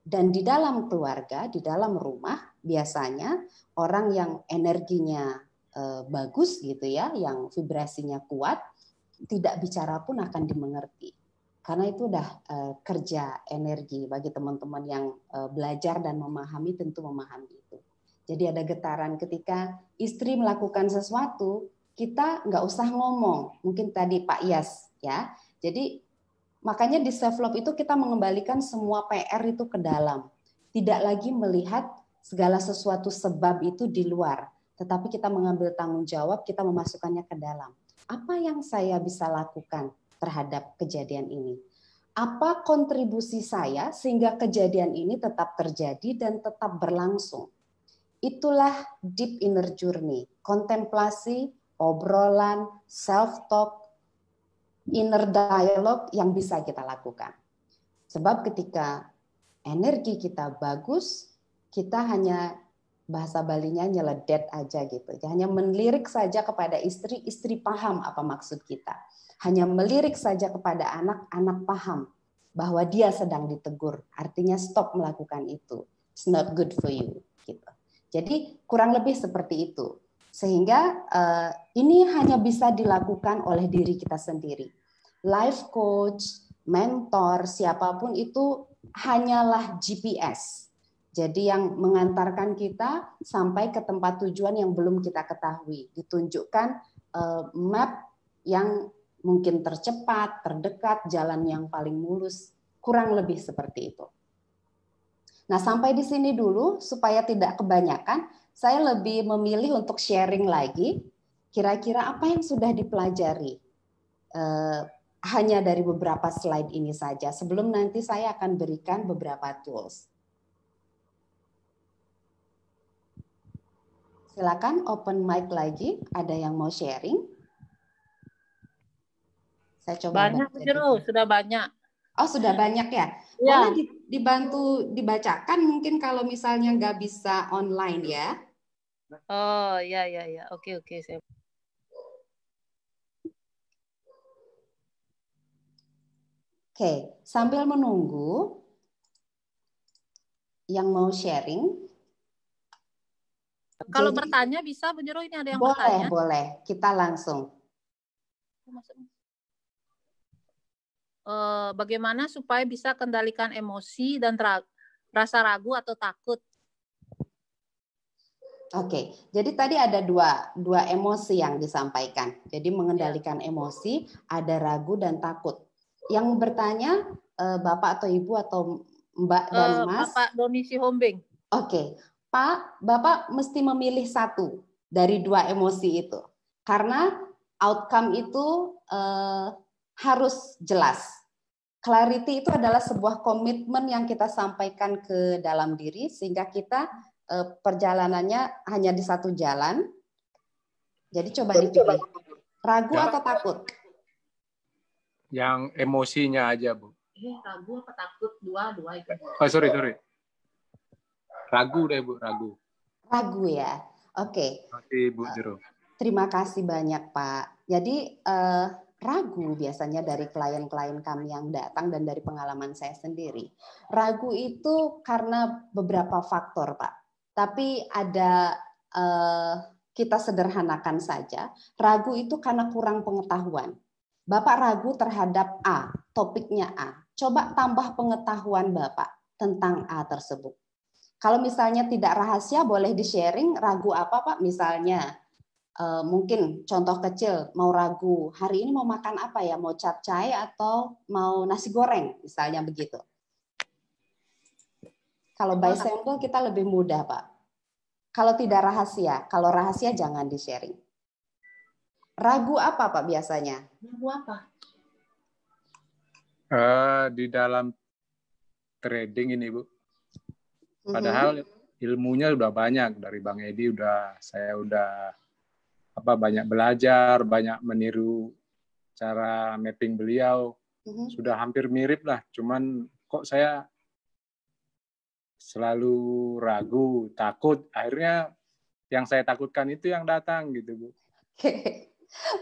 Dan di dalam keluarga, di dalam rumah, biasanya orang yang energinya bagus gitu ya, yang vibrasinya kuat, tidak bicara pun akan dimengerti. Karena itu udah kerja energi bagi teman-teman yang belajar dan memahami, tentu memahami itu. Jadi ada getaran ketika istri melakukan sesuatu, kita nggak usah ngomong, mungkin tadi Pak Yas ya. Jadi makanya di self love itu kita mengembalikan semua PR itu ke dalam, tidak lagi melihat segala sesuatu sebab itu di luar, tetapi kita mengambil tanggung jawab, kita memasukkannya ke dalam. Apa yang saya bisa lakukan terhadap kejadian ini? Apa kontribusi saya sehingga kejadian ini tetap terjadi dan tetap berlangsung? Itulah deep inner journey, kontemplasi, obrolan, self-talk, inner dialogue yang bisa kita lakukan. Sebab ketika energi kita bagus, kita hanya bahasa Balinya nyeledet aja gitu. Hanya melirik saja kepada istri, istri paham apa maksud kita. Hanya melirik saja kepada anak, anak paham bahwa dia sedang ditegur. Artinya stop melakukan itu. It's not good for you. Gitu. Jadi kurang lebih seperti itu. Sehingga ini hanya bisa dilakukan oleh diri kita sendiri. Life coach, mentor, siapapun itu hanyalah GPS. Jadi yang mengantarkan kita sampai ke tempat tujuan yang belum kita ketahui. Ditunjukkan map yang mungkin tercepat, terdekat, jalan yang paling mulus. Kurang lebih seperti itu. Nah, sampai di sini dulu supaya tidak kebanyakan, saya lebih memilih untuk sharing lagi kira-kira apa yang sudah dipelajari. Hanya dari beberapa slide ini saja. Sebelum nanti saya akan berikan beberapa tools. Silakan open mic lagi. Ada yang mau sharing? Saya coba Banyak, baca Jero, sudah banyak. Oh, sudah banyak ya? Ya. Boleh dibantu dibacakan mungkin kalau misalnya nggak bisa online ya. Oh, ya. Oke. Saya... Oke, sambil menunggu yang mau sharing. Kalau Jadi, bertanya bisa, Bu Jero, ini ada yang boleh, bertanya. Boleh. Kita langsung. Bagaimana supaya bisa kendalikan emosi dan rasa ragu atau takut? Oke, jadi tadi ada dua emosi yang disampaikan. Jadi mengendalikan emosi, ada ragu dan takut. Yang bertanya Bapak atau Ibu atau Mbak dan Mas? Bapak Doni Sihombing. Oke, Pak, Bapak mesti memilih satu dari dua emosi itu. Karena outcome itu harus jelas. Clarity itu adalah sebuah komitmen yang kita sampaikan ke dalam diri sehingga kita perjalanannya hanya di satu jalan. Jadi coba dipilih. Ragu atau takut? Yang emosinya aja, Bu. Ragu apa takut? Dua itu. Oh, sorry. Ragu deh, Bu, ragu. Ragu ya. Oke. Terima kasih, Bu Jero. Terima kasih banyak, Pak. Jadi ragu biasanya dari klien-klien kami yang datang dan dari pengalaman saya sendiri. Ragu itu karena beberapa faktor, Pak. Tapi ada kita sederhanakan saja. Ragu itu karena kurang pengetahuan. Bapak ragu terhadap A, topiknya A. Coba tambah pengetahuan Bapak tentang A tersebut. Kalau misalnya tidak rahasia, boleh di-sharing ragu apa, Pak? Misalnya, mungkin contoh kecil, mau ragu, hari ini mau makan apa ya? Mau capcay atau mau nasi goreng? Misalnya begitu. Kalau by sample kita lebih mudah, Pak. Kalau tidak rahasia, kalau rahasia jangan di-sharing. Ragu apa, Pak, biasanya? Ragu apa? Di dalam trading ini, Bu. Padahal ilmunya udah banyak dari Bang Edi, saya udah banyak belajar, banyak meniru cara mapping beliau. Sudah hampir mirip lah, cuman kok saya selalu ragu, takut. Akhirnya yang saya takutkan itu yang datang gitu, Bu.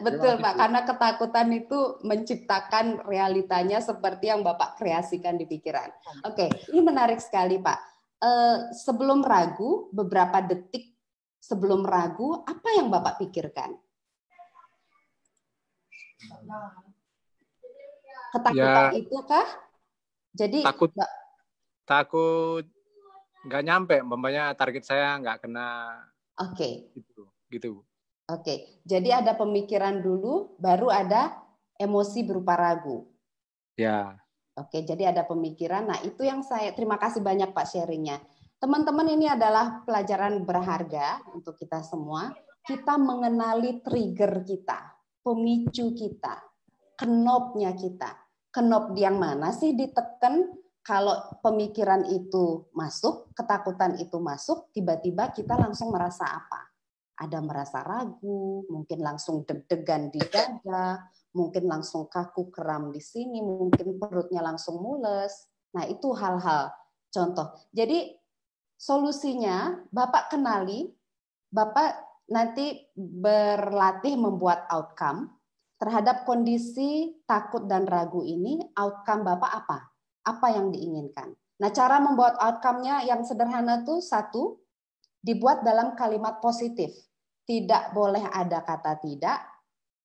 Betul, Pak, karena ketakutan itu menciptakan realitanya seperti yang Bapak kreasikan di pikiran. Oke, ini menarik sekali, Pak. Sebelum ragu, beberapa detik sebelum ragu, apa yang Bapak pikirkan? Ketakutan itu kah? Jadi takut nggak nyampe, umpamanya target saya nggak kena. Oke. Gitu. Oke, jadi ada pemikiran dulu, baru ada emosi berupa ragu. Ya. Oke, jadi ada pemikiran. Nah, itu yang terima kasih banyak Pak sharingnya. Teman-teman, ini adalah pelajaran berharga untuk kita semua. Kita mengenali trigger kita, pemicu kita, knobnya kita. Knob yang mana sih ditekan kalau pemikiran itu masuk, ketakutan itu masuk, tiba-tiba kita langsung merasa apa? Ada merasa ragu, mungkin langsung deg-degan di dada, mungkin langsung kaku kram di sini, mungkin perutnya langsung mules. Nah, itu hal-hal contoh. Jadi solusinya Bapak kenali, Bapak nanti berlatih membuat outcome terhadap kondisi takut dan ragu ini. Outcome Bapak apa? Apa yang diinginkan? Nah, cara membuat outcome-nya yang sederhana tuh satu, dibuat dalam kalimat positif. Tidak boleh ada kata tidak,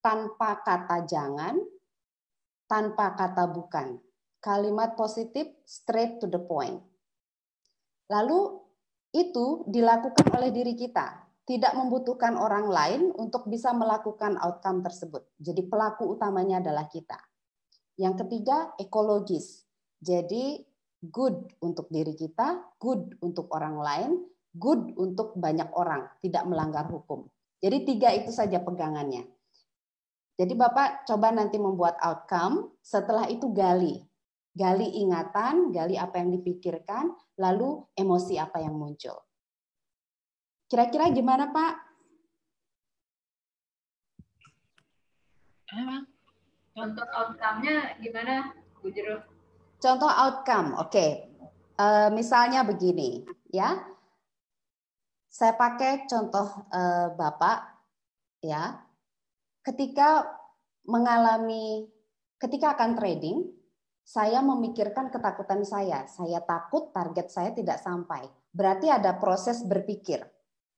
tanpa kata jangan, tanpa kata bukan. Kalimat positif, straight to the point. Lalu itu dilakukan oleh diri kita. Tidak membutuhkan orang lain untuk bisa melakukan outcome tersebut. Jadi pelaku utamanya adalah kita. Yang ketiga, ekologis. Jadi good untuk diri kita, good untuk orang lain, good untuk banyak orang, tidak melanggar hukum. Jadi 3 itu saja pegangannya. Jadi Bapak coba nanti membuat outcome, setelah itu gali ingatan, gali apa yang dipikirkan, lalu emosi apa yang muncul. Kira-kira gimana Pak? Contoh outcome-nya gimana, Bu Jero? Contoh outcome, oke. Misalnya begini, ya. Saya pakai contoh Bapak, ya. Ketika akan trading, saya memikirkan ketakutan saya. Saya takut target saya tidak sampai. Berarti ada proses berpikir.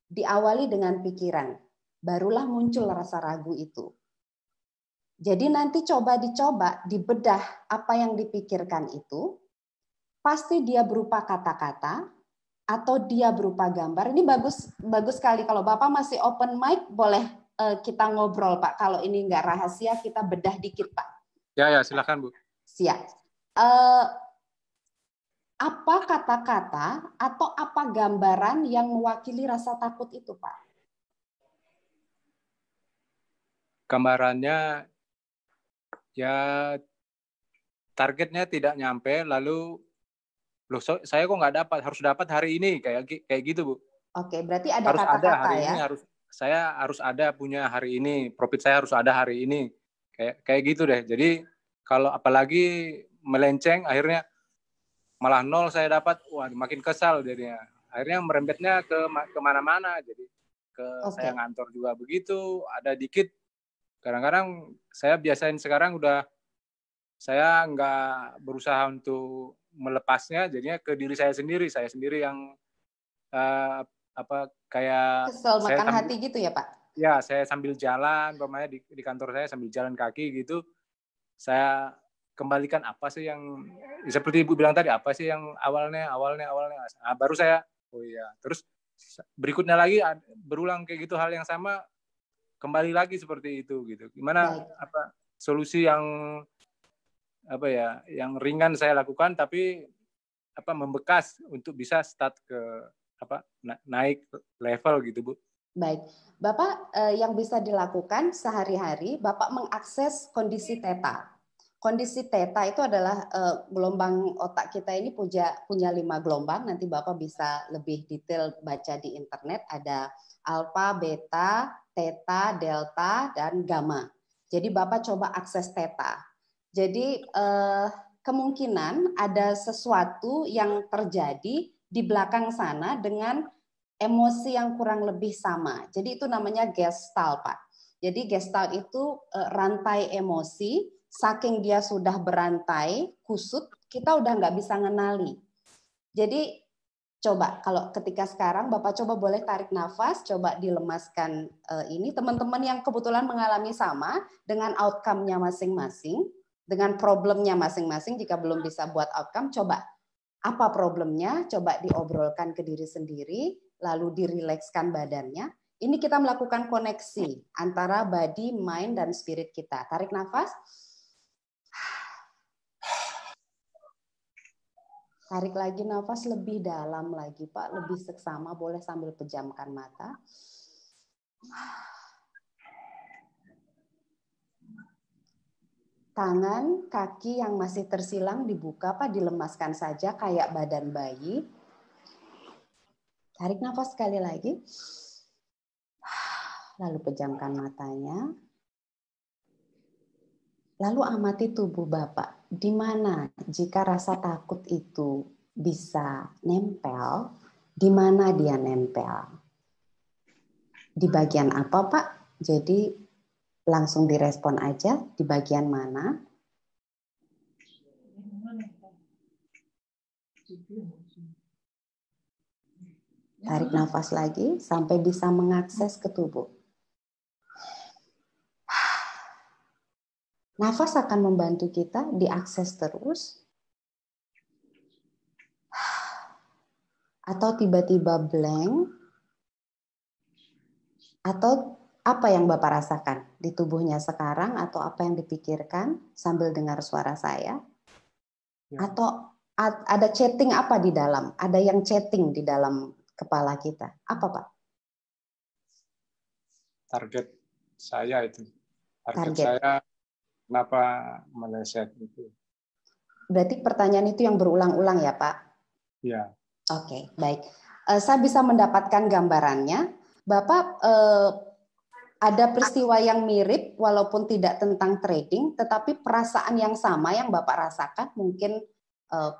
Diawali dengan pikiran. Barulah muncul rasa ragu itu. Jadi nanti dicoba, dibedah apa yang dipikirkan itu. Pasti dia berupa kata-kata atau dia berupa gambar. Ini bagus sekali. Kalau Bapak masih open mic, boleh kita ngobrol Pak. Kalau ini nggak rahasia, kita bedah dikit Pak. Ya, silakan Bu. Siap. Apa kata-kata atau apa gambaran yang mewakili rasa takut itu Pak? Gambarannya ya targetnya tidak nyampe, lalu loh saya kok nggak dapat, harus dapat hari ini, kayak gitu Bu. Oke, berarti ada kata-kata ya. Saya harus ada punya hari ini, profit saya harus ada hari ini, kayak gitu deh. Jadi kalau apalagi melenceng, akhirnya malah nol saya dapat, wah makin kesal jadinya. Akhirnya merembetnya ke mana-mana, jadi saya ngantor juga begitu, ada dikit. Kadang-kadang saya biasain sekarang saya nggak berusaha untuk melepasnya, jadinya ke diri saya sendiri yang kayak kesel makan hati gitu ya Pak? Ya, saya sambil jalan, di kantor saya sambil jalan kaki gitu, saya kembalikan apa sih yang seperti Ibu bilang tadi, apa sih yang awalnya. Nah, baru saya, oh iya, terus berikutnya lagi berulang kayak gitu hal yang sama, kembali lagi seperti itu gitu. Gimana solusi yang yang ringan saya lakukan tapi membekas untuk bisa start ke naik level gitu Bu. Baik, Bapak yang bisa dilakukan sehari-hari, Bapak mengakses kondisi theta. Kondisi theta itu adalah gelombang otak kita ini punya 5 gelombang. Nanti Bapak bisa lebih detail baca di internet. Ada alfa, beta, theta, delta, dan gamma. Jadi Bapak coba akses theta. Jadi kemungkinan ada sesuatu yang terjadi di belakang sana dengan emosi yang kurang lebih sama. Jadi itu namanya gestalt, Pak. Jadi gestalt itu rantai emosi, saking dia sudah berantai, kusut, kita udah nggak bisa ngenali. Jadi coba kalau ketika sekarang Bapak coba boleh tarik nafas, coba dilemaskan ini. Teman-teman yang kebetulan mengalami sama dengan outcome-nya masing-masing, dengan problemnya masing-masing, jika belum bisa buat outcome, coba apa problemnya, coba diobrolkan ke diri sendiri, lalu dirilekskan badannya. Ini kita melakukan koneksi antara body, mind, dan spirit kita. Tarik nafas. Tarik lagi nafas lebih dalam lagi, Pak. Lebih seksama, boleh sambil pejamkan mata. Tangan, kaki yang masih tersilang dibuka, Pak, dilemaskan saja kayak badan bayi. Tarik nafas sekali lagi. Lalu pejamkan matanya. Lalu amati tubuh Bapak. Di mana jika rasa takut itu bisa nempel, di mana dia nempel? Di bagian apa, Pak? Jadi langsung direspon aja, di bagian mana? Tarik nafas lagi sampai bisa mengakses ke tubuh. Nafas akan membantu kita diakses terus. Atau tiba-tiba blank. Atau apa yang Bapak rasakan di tubuhnya sekarang atau apa yang dipikirkan sambil dengar suara saya? Atau ada chatting apa di dalam? Ada yang chatting di dalam kepala kita. Apa, Pak? Target saya itu. Target saya kenapa meleset itu. Berarti pertanyaan itu yang berulang-ulang ya, Pak? Iya. Oke, baik. saya bisa mendapatkan gambarannya. Bapak ada peristiwa yang mirip walaupun tidak tentang trading, tetapi perasaan yang sama yang Bapak rasakan, mungkin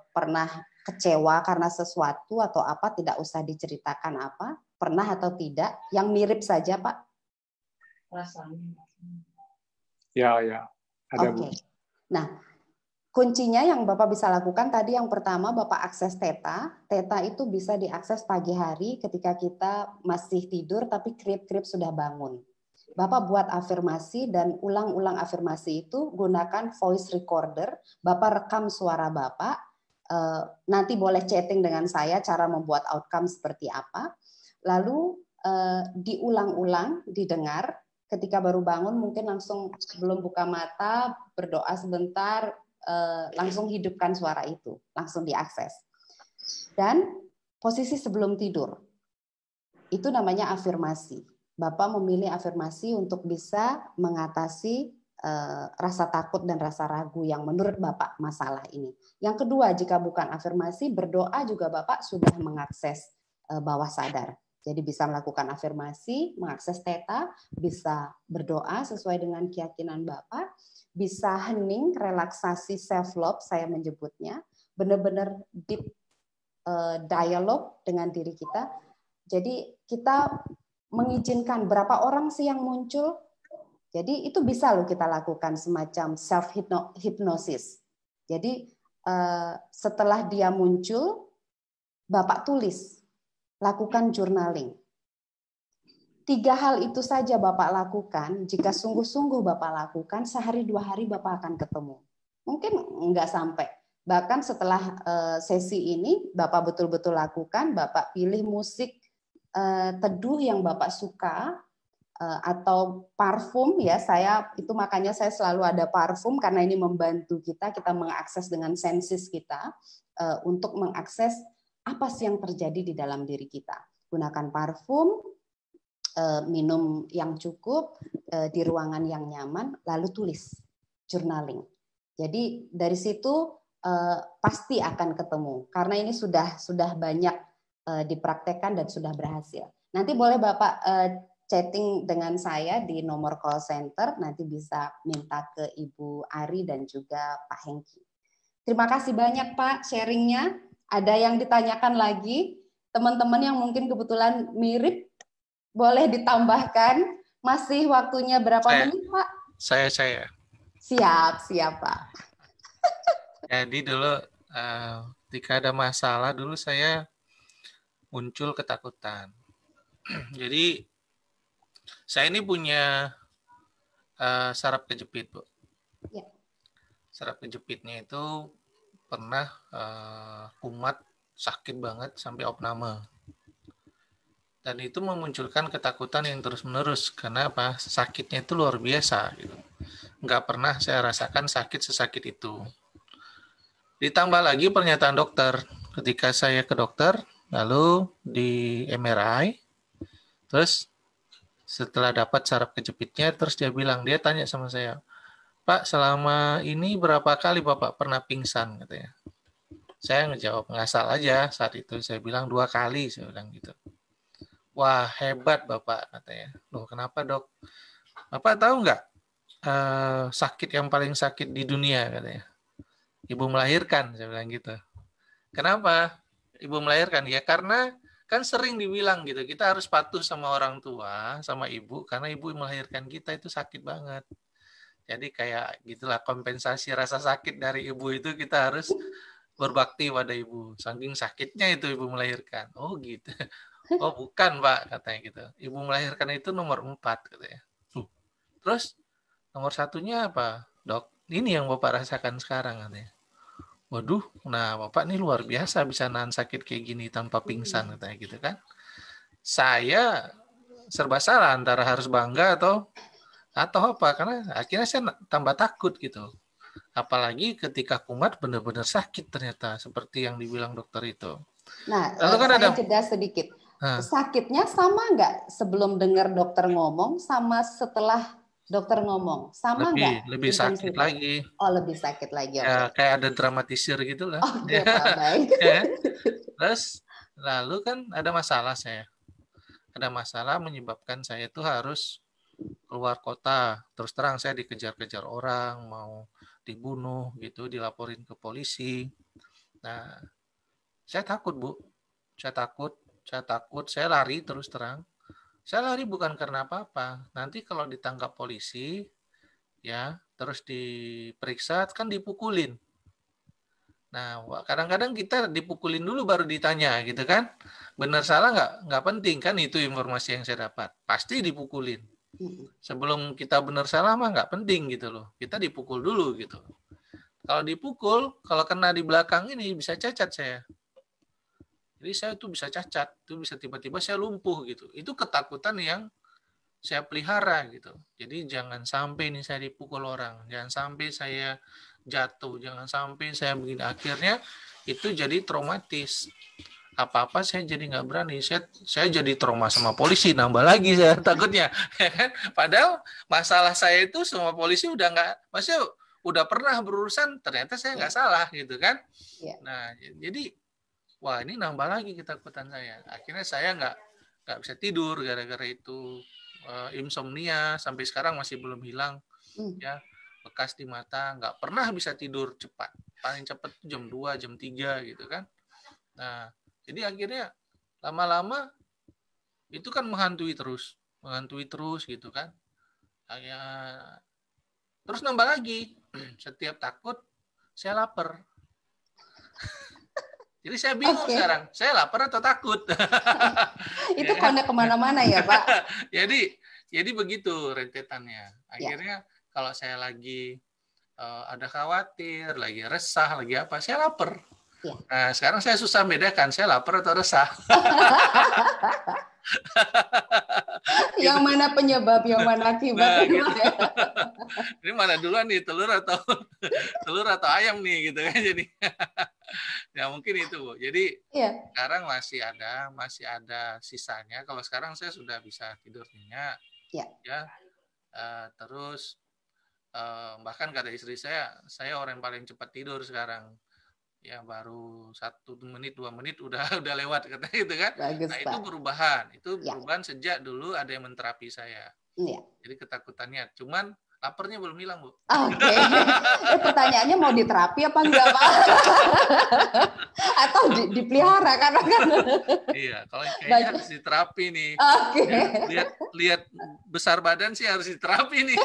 pernah kecewa karena sesuatu atau apa, tidak usah diceritakan apa, pernah atau tidak, yang mirip saja Pak? Ya, ada Bu. Oke. Nah, kuncinya yang Bapak bisa lakukan tadi yang pertama Bapak akses Theta. Theta itu bisa diakses pagi hari ketika kita masih tidur tapi krip-krip sudah bangun. Bapak buat afirmasi dan ulang-ulang afirmasi itu gunakan voice recorder. Bapak rekam suara Bapak. Nanti boleh chatting dengan saya cara membuat outcome seperti apa. Lalu diulang-ulang, didengar. Ketika baru bangun mungkin langsung belum buka mata, berdoa sebentar, langsung hidupkan suara itu, langsung diakses. Dan posisi sebelum tidur, itu namanya afirmasi. Bapak memilih afirmasi untuk bisa mengatasi rasa takut dan rasa ragu yang menurut Bapak masalah ini. Yang kedua, jika bukan afirmasi, berdoa juga Bapak sudah mengakses bawah sadar. Jadi bisa melakukan afirmasi, mengakses Theta, bisa berdoa sesuai dengan keyakinan Bapak, bisa hening, relaksasi self-love, saya menyebutnya, benar-benar deep dialog dengan diri kita. Jadi kita mengizinkan berapa orang sih yang muncul. Jadi itu bisa loh kita lakukan semacam self-hypnosis. Jadi setelah dia muncul, Bapak tulis, lakukan journaling. 3 hal itu saja Bapak lakukan, jika sungguh-sungguh Bapak lakukan, sehari 2 hari Bapak akan ketemu. Mungkin enggak sampai. Bahkan setelah sesi ini, Bapak betul-betul lakukan, Bapak pilih musik teduh yang Bapak suka, atau parfum ya, makanya saya selalu ada parfum karena ini membantu kita mengakses dengan senses kita untuk mengakses apa sih yang terjadi di dalam diri kita. Gunakan parfum, minum yang cukup, di ruangan yang nyaman, lalu tulis, journaling. Jadi dari situ pasti akan ketemu karena ini sudah banyak dipraktekkan dan sudah berhasil. Nanti boleh Bapak chatting dengan saya di nomor call center, nanti bisa minta ke Ibu Ari dan juga Pak Hengki. Terima kasih banyak Pak sharingnya. Ada yang ditanyakan lagi? Teman-teman yang mungkin kebetulan mirip, boleh ditambahkan. Masih waktunya berapa menit Pak? Saya. Siap Pak. Jadi dulu ketika ada masalah, dulu saya muncul ketakutan. Jadi saya ini punya saraf kejepit, Bu. Ya. Saraf kejepitnya itu pernah kumat, sakit banget sampai opname. Dan itu memunculkan ketakutan yang terus-menerus. Karena apa? Sakitnya itu luar biasa. Gitu. Nggak pernah saya rasakan sakit sesakit itu. Ditambah lagi pernyataan dokter. Ketika saya ke dokter, lalu di MRI, terus setelah dapat saraf kejepitnya, terus dia tanya sama saya, Pak, selama ini berapa kali Bapak pernah pingsan? Katanya. Saya ngejawab, ngasal aja saat itu. Saya bilang 2 kali, saya bilang gitu. Wah, hebat Bapak, katanya. Loh, kenapa dok? Bapak tahu nggak sakit yang paling sakit di dunia, katanya? Ibu melahirkan, saya bilang gitu. Kenapa? Ibu melahirkan? Ya karena kan sering dibilang gitu, kita harus patuh sama orang tua, sama ibu, karena ibu melahirkan kita itu sakit banget. Jadi kayak gitulah kompensasi rasa sakit dari ibu itu kita harus berbakti pada ibu. Saking sakitnya itu ibu melahirkan. Oh gitu. Oh bukan Pak, katanya gitu. Ibu melahirkan itu nomor 4, katanya. Terus nomor 1-nya apa? Dok, ini yang Bapak rasakan sekarang, katanya. Waduh, nah Bapak ini luar biasa bisa nahan sakit kayak gini tanpa pingsan, katanya gitu kan. Saya serba salah antara harus bangga atau apa, karena akhirnya saya tambah takut gitu. Apalagi ketika kumat benar-benar sakit ternyata, seperti yang dibilang dokter itu. Nah, lalu kan saya jeda sedikit. Sakitnya sama nggak sebelum dengar dokter ngomong sama setelah dokter ngomong? Sama nggak? Lebih sakit lagi. Oh, lebih sakit lagi. Ya, kayak ada dramatisir gitu lah. Oke, Pak, baik. Terus Lalu kan ada masalah saya. Ada masalah menyebabkan saya itu harus keluar kota. Terus terang saya dikejar-kejar orang, mau dibunuh gitu, dilaporin ke polisi. Nah, saya takut, Bu. Saya takut, saya lari terus terang. Saya lari bukan karena apa-apa. Nanti kalau ditangkap polisi, ya, terus diperiksa kan dipukulin. Nah, kadang-kadang kita dipukulin dulu baru ditanya gitu kan. Benar salah nggak penting kan, itu informasi yang saya dapat. Pasti dipukulin. Sebelum kita benar salah mah nggak penting gitu loh. Kita dipukul dulu gitu. Kalau dipukul, kalau kena di belakang ini bisa cacat saya. Jadi saya tuh bisa cacat, tuh bisa tiba-tiba saya lumpuh gitu. Itu ketakutan yang saya pelihara gitu. Jadi jangan sampai ini saya dipukul orang, jangan sampai saya jatuh, jangan sampai saya begini. Akhirnya itu jadi traumatis. Apa-apa saya jadi nggak berani. Saya jadi trauma sama polisi, nambah lagi saya takutnya. Padahal masalah saya itu sama polisi udah nggak, maksudnya udah pernah berurusan, ternyata saya nggak salah gitu kan. Nah, jadi wah ini nambah lagi ketakutan saya. Akhirnya saya nggak bisa tidur gara-gara itu. Insomnia sampai sekarang masih belum hilang, ya, bekas di mata, nggak pernah bisa tidur cepat, paling cepat jam 2, jam 3 gitu kan. Nah, jadi akhirnya lama-lama itu kan menghantui terus gitu kan. Terus nambah lagi, setiap takut saya lapar. Jadi saya bingung sekarang, saya lapar atau takut? Itu kona kemana-mana ya Pak? Jadi begitu rentetannya. Akhirnya kalau saya lagi ada khawatir, lagi resah, lagi apa, saya lapar. Nah sekarang saya susah bedakan, saya lapar atau resah. Yang mana penyebab, yang mana akibat? Nah, gitu. Ini mana duluan nih, telur atau ayam nih gitu kan. Jadi ya mungkin itu Bu. Jadi sekarang masih ada sisanya. Kalau sekarang saya sudah bisa tidur nyenyak, ya. Terus bahkan kata istri saya orang yang paling cepat tidur sekarang. Ya baru 1 menit 2 menit udah lewat katanya gitu kan. Bagus, nah Pak. Itu perubahan sejak dulu ada yang menterapi saya. Jadi ketakutannya, cuman laparnya belum hilang Bu. Oke. Pertanyaannya mau diterapi apa enggak Pak? Atau dipelihara karena kan? Iya, kalau kayaknya harus diterapi nih. Ya, lihat besar badan sih harus diterapi nih.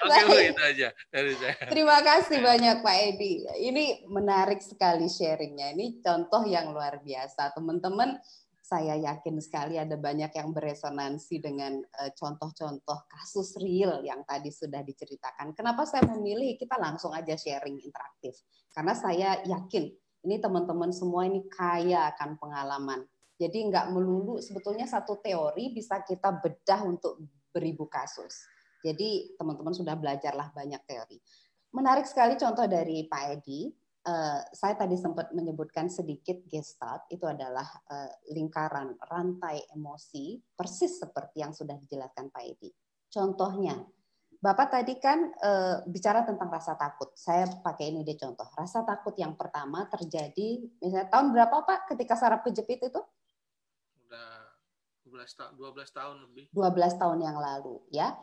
Oke Bu, itu aja dari saya. Terima kasih banyak Pak Edi. Ini menarik sekali sharingnya. Ini contoh yang luar biasa. Teman-teman, saya yakin sekali ada banyak yang beresonansi dengan contoh-contoh kasus real yang tadi sudah diceritakan. Kenapa saya memilih kita langsung aja sharing interaktif? Karena saya yakin ini teman-teman semua ini kaya akan pengalaman. Jadi nggak melulu sebetulnya satu teori bisa kita bedah untuk beribu kasus. Jadi teman-teman sudah belajarlah banyak teori. Menarik sekali contoh dari Pak Edi. Saya tadi sempat menyebutkan sedikit Gestalt, itu adalah lingkaran rantai emosi, persis seperti yang sudah dijelaskan Pak Edi. Contohnya, Bapak tadi kan bicara tentang rasa takut. Saya pakai ini deh contoh. Rasa takut yang pertama terjadi, misalnya tahun berapa Pak ketika saraf kejepit itu? Udah 12 tahun lebih. 12 tahun yang lalu, ya.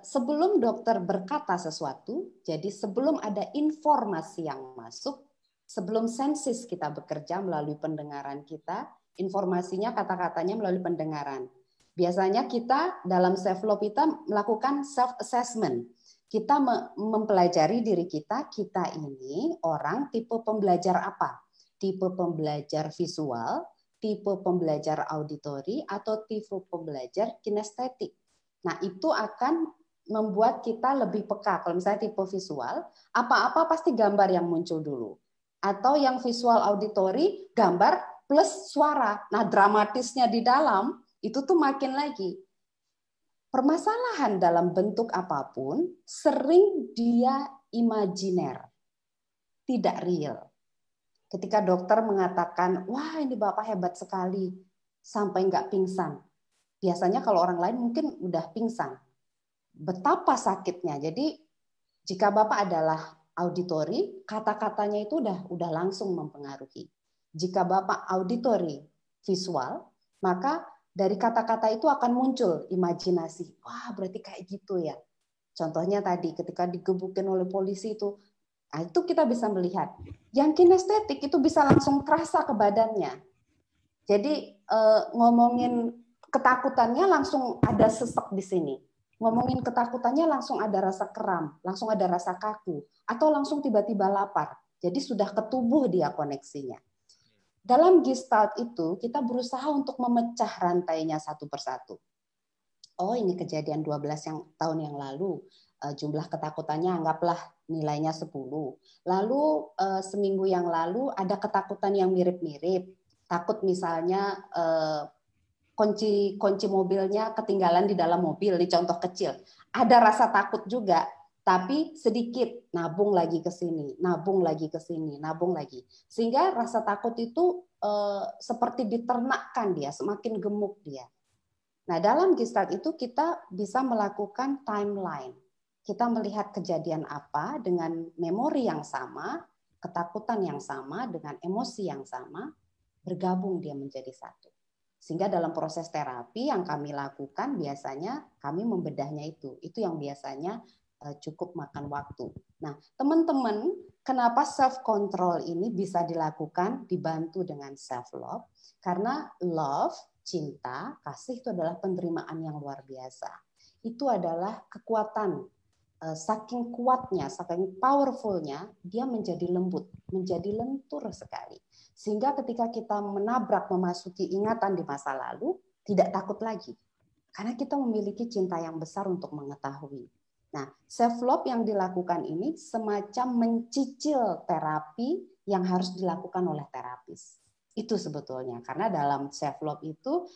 Sebelum dokter berkata sesuatu, jadi sebelum ada informasi yang masuk, sebelum sensis kita bekerja melalui pendengaran kita, informasinya kata-katanya melalui pendengaran. Biasanya kita dalam self-love kita melakukan self-assessment. Kita mempelajari diri kita ini orang tipe pembelajar apa? Tipe pembelajar visual, tipe pembelajar auditori, atau tipe pembelajar kinestetik. Nah, itu akan membuat kita lebih peka. Kalau misalnya tipe visual, apa-apa pasti gambar yang muncul dulu. Atau yang visual auditori, gambar plus suara. Nah, dramatisnya di dalam, itu tuh makin lagi. Permasalahan dalam bentuk apapun, sering dia imajiner. Tidak real. Ketika dokter mengatakan, wah ini Bapak hebat sekali, sampai nggak pingsan. Biasanya kalau orang lain mungkin udah pingsan. Betapa sakitnya. Jadi jika Bapak adalah auditori, kata-katanya itu udah langsung mempengaruhi. Jika Bapak auditory visual, maka dari kata-kata itu akan muncul imajinasi. Wah, berarti kayak gitu ya. Contohnya tadi ketika digebukin oleh polisi itu, nah itu kita bisa melihat. Yang kinestetik itu bisa langsung terasa ke badannya. Jadi ngomongin ketakutannya langsung ada sesek di sini. Ngomongin ketakutannya langsung ada rasa kram, langsung ada rasa kaku, atau langsung tiba-tiba lapar. Jadi sudah ke tubuh dia koneksinya. Dalam Gestalt itu kita berusaha untuk memecah rantainya satu persatu. Oh, ini kejadian 12 tahun yang lalu, jumlah ketakutannya anggaplah nilainya 10. Lalu seminggu yang lalu ada ketakutan yang mirip-mirip. Takut misalnya kunci mobilnya ketinggalan di dalam mobil, di contoh kecil. Ada rasa takut juga. Tapi sedikit, nabung lagi ke sini, nabung lagi ke sini, nabung lagi. Sehingga rasa takut itu seperti diternakkan dia, semakin gemuk dia. Nah, dalam Gestalt itu kita bisa melakukan timeline. Kita melihat kejadian apa dengan memori yang sama, ketakutan yang sama, dengan emosi yang sama, bergabung dia menjadi satu. Sehingga dalam proses terapi yang kami lakukan biasanya kami membedahnya itu. Itu yang biasanya cukup makan waktu. Nah, teman-teman, kenapa self control ini bisa dilakukan dibantu dengan self love? Karena love, cinta, kasih itu adalah penerimaan yang luar biasa. Itu adalah kekuatan, saking kuatnya, saking powerfulnya, dia menjadi lembut, menjadi lentur sekali. Sehingga ketika kita menabrak, memasuki ingatan di masa lalu, tidak takut lagi. Karena kita memiliki cinta yang besar untuk mengetahui. Nah, self-love yang dilakukan ini semacam mencicil terapi yang harus dilakukan oleh terapis. Itu sebetulnya, karena dalam self-love itu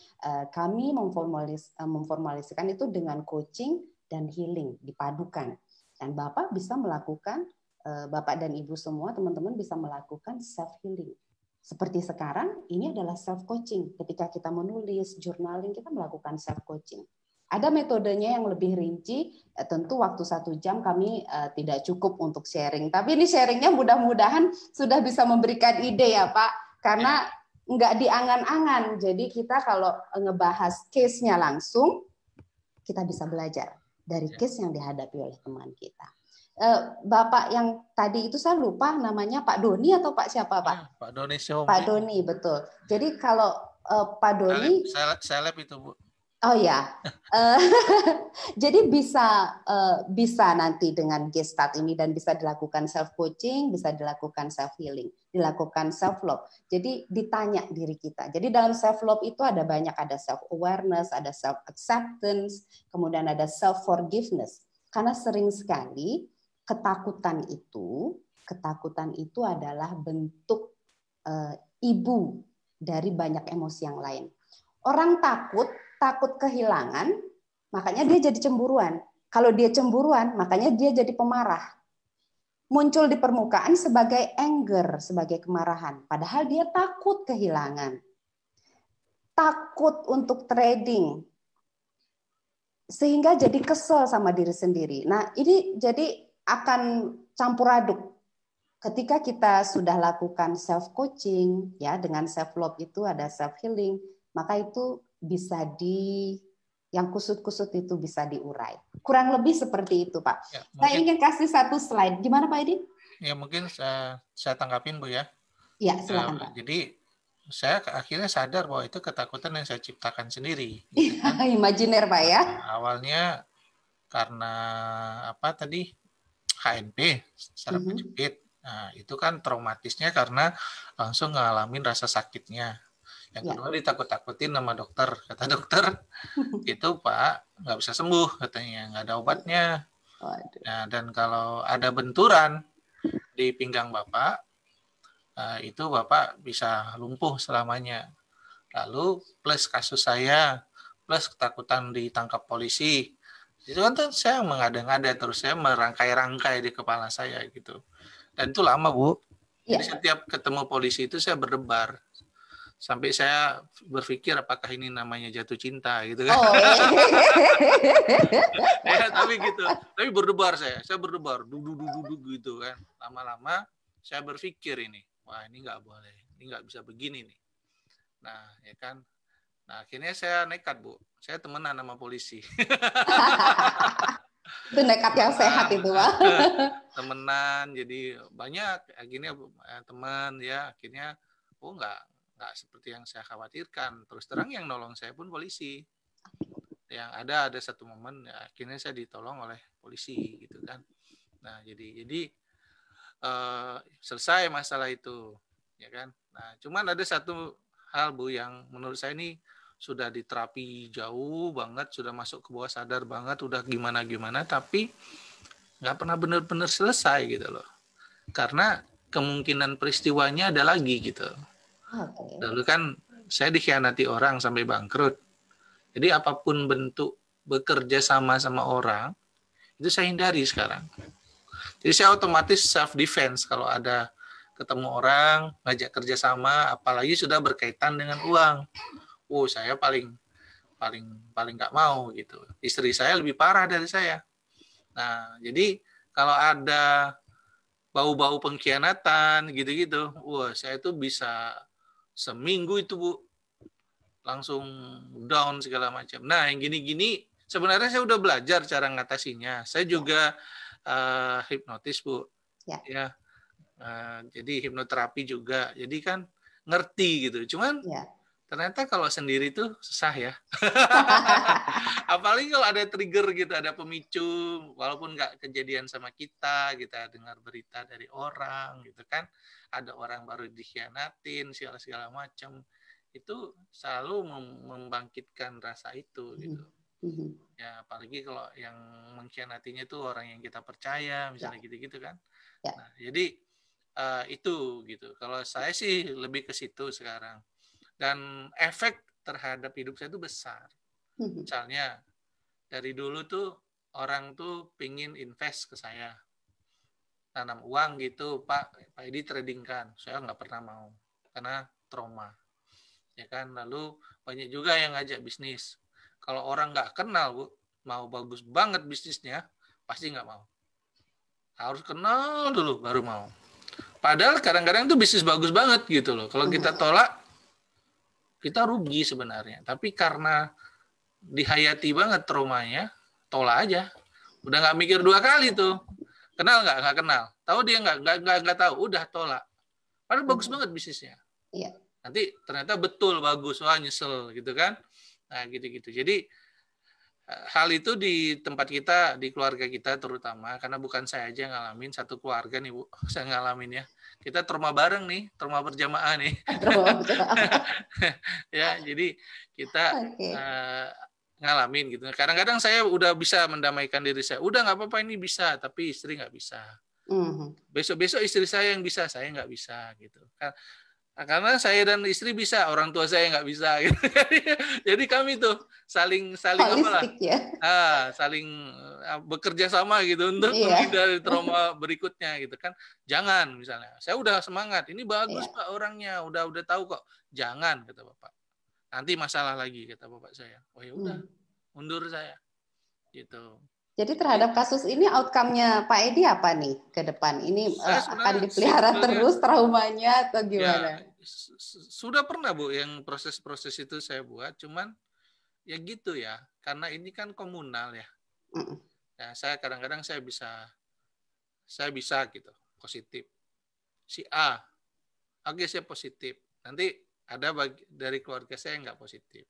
kami memformalisasikan itu dengan coaching dan healing, dipadukan. Dan Bapak bisa melakukan, Bapak dan Ibu semua, teman-teman bisa melakukan self-healing. Seperti sekarang, ini adalah self-coaching. Ketika kita menulis, journaling, kita melakukan self-coaching. Ada metodenya yang lebih rinci, tentu waktu 1 jam kami tidak cukup untuk sharing. Tapi ini sharingnya mudah-mudahan sudah bisa memberikan ide ya Pak, karena nggak diangan-angan. Jadi kita kalau ngebahas case-nya langsung, kita bisa belajar dari case yang dihadapi oleh teman kita. Bapak yang tadi itu saya lupa namanya Pak Doni atau Pak siapa Pak? Pak Doni Xiaomi. Pak Doni, betul. Jadi kalau Pak Doni... Seleb itu Bu. Oh ya, jadi bisa nanti dengan Gestalt ini dan bisa dilakukan self coaching, bisa dilakukan self healing, dilakukan self love. Jadi ditanya diri kita. Jadi dalam self love itu ada banyak, ada self awareness, ada self acceptance, kemudian ada self forgiveness. Karena sering sekali ketakutan itu adalah bentuk ibu dari banyak emosi yang lain. Orang takut kehilangan, makanya dia jadi cemburuan. Kalau dia cemburuan, makanya dia jadi pemarah. Muncul di permukaan sebagai anger, sebagai kemarahan. Padahal dia takut kehilangan. Takut untuk trading. Sehingga jadi kesel sama diri sendiri. Nah, ini jadi akan campur aduk. Ketika kita sudah lakukan self coaching, ya dengan self love itu ada self healing, maka itu bisa yang kusut-kusut itu bisa diurai. Kurang lebih seperti itu, Pak. Ya, saya ingin kasih satu slide. Gimana, Pak Edi? Ya, mungkin saya tanggapin, Bu, ya. Ya, silakan, Pak. Jadi, saya akhirnya sadar bahwa itu ketakutan yang saya ciptakan sendiri. Gitu kan? Imajiner, Pak, ya. Awalnya karena HNP, saraf kejepit. Nah, itu kan traumatisnya karena langsung ngalamin rasa sakitnya. Yang kedua ditakut-takutin sama dokter. Kata dokter, itu Pak nggak bisa sembuh katanya, nggak ada obatnya. Nah, dan kalau ada benturan di pinggang Bapak, itu Bapak bisa lumpuh selamanya. Lalu plus kasus saya, plus ketakutan ditangkap polisi. Itu kan tuh saya mengada-ngada terus, saya merangkai-rangkai di kepala saya gitu. Dan itu lama, Bu. Jadi setiap ketemu polisi itu saya berdebar. Sampai saya berpikir apakah ini namanya jatuh cinta gitu kan. Ya, tapi gitu. Tapi berdebar saya berdebar duduk gitu kan. Lama-lama saya berpikir ini wah ini nggak boleh, ini nggak bisa begini nih. Nah ya kan, nah akhirnya saya nekat Bu, saya temenan sama polisi. Itu nekat yang sehat itu, Pak. Temenan, jadi banyak akhirnya teman ya, akhirnya nggak seperti yang saya khawatirkan. Terus terang yang nolong saya pun polisi. Yang ada satu momen ya, akhirnya saya ditolong oleh polisi gitu kan. Nah jadi selesai masalah itu ya kan. Nah cuman ada satu hal Bu yang menurut saya ini sudah diterapi jauh banget, sudah masuk ke bawah sadar banget, udah gimana tapi nggak pernah benar-benar selesai gitu loh, karena kemungkinan peristiwanya ada lagi gitu. Dulu kan saya dikhianati orang sampai bangkrut, jadi apapun bentuk bekerja sama orang itu saya hindari sekarang. Jadi saya otomatis self defense kalau ada ketemu orang ngajak kerja sama, apalagi sudah berkaitan dengan uang. Saya paling nggak mau gitu. Istri saya lebih parah dari saya. Nah, jadi kalau ada bau-bau pengkhianatan gitu-gitu, saya itu bisa seminggu itu Bu langsung down segala macam. Nah, yang gini-gini sebenarnya saya udah belajar cara ngatasinya. Saya juga hipnotis Bu. Ya. Jadi hipnoterapi juga. Jadi kan ngerti gitu. Cuman ternyata kalau sendiri tuh susah ya. Apalagi kalau ada trigger gitu, ada pemicu, walaupun nggak kejadian sama kita dengar berita dari orang gitu kan, ada orang baru dikhianatin segala macam, itu selalu membangkitkan rasa itu gitu. Ya apalagi kalau yang mengkhianatinya itu orang yang kita percaya, misalnya gitu-gitu kan. Nah jadi itu gitu. Kalau saya sih lebih ke situ sekarang. Dan efek terhadap hidup saya itu besar. Misalnya dari dulu tuh orang tuh pingin invest ke saya, tanam uang gitu, Pak Edi trading kan, saya nggak pernah mau karena trauma, ya kan. Lalu banyak juga yang ngajak bisnis. Kalau orang nggak kenal Bu, mau bagus banget bisnisnya, pasti nggak mau. Harus kenal dulu baru mau. Padahal kadang-kadang tuh bisnis bagus banget gitu loh. Kalau kita tolak, kita rugi sebenarnya. Tapi karena dihayati banget traumanya, tolak aja. Udah nggak mikir dua kali tuh. Kenal nggak? Nggak kenal. Tahu dia nggak tahu. Udah tolak. Padahal bagus banget bisnisnya. Nanti ternyata betul bagus. Wah nyesel gitu kan. Nah gitu-gitu. Jadi hal itu di tempat kita, di keluarga kita terutama, karena bukan saya aja yang ngalamin, satu keluarga nih Bu, saya ngalamin ya. Kita trauma bareng nih, trauma berjamaah nih. Ya, jadi kita ngalamin gitu. Kadang-kadang saya udah bisa mendamaikan diri saya. Udah nggak apa-apa ini bisa, tapi istri nggak bisa. Besok-besok istri saya yang bisa, saya nggak bisa gitu. Karena saya dan istri bisa, orang tua saya nggak bisa. Gitu. Jadi kami tuh saling saling bekerja sama gitu untuk menghindari trauma berikutnya gitu kan. Jangan misalnya, saya udah semangat, ini bagus Pak orangnya, udah tahu kok. Jangan kata Bapak. Nanti masalah lagi kata Bapak saya. Oh ya udah, mundur saya. Gitu. Jadi terhadap kasus ini outcome-nya Pak Edi apa nih ke depan? Ini akan dipelihara terus traumanya atau gimana? Ya, sudah pernah Bu yang proses-proses itu saya buat, cuman ya gitu ya, karena ini kan komunal ya. Nah, saya kadang-kadang saya bisa gitu, positif. Si A, oke saya positif. Nanti ada dari keluarga saya yang nggak positif.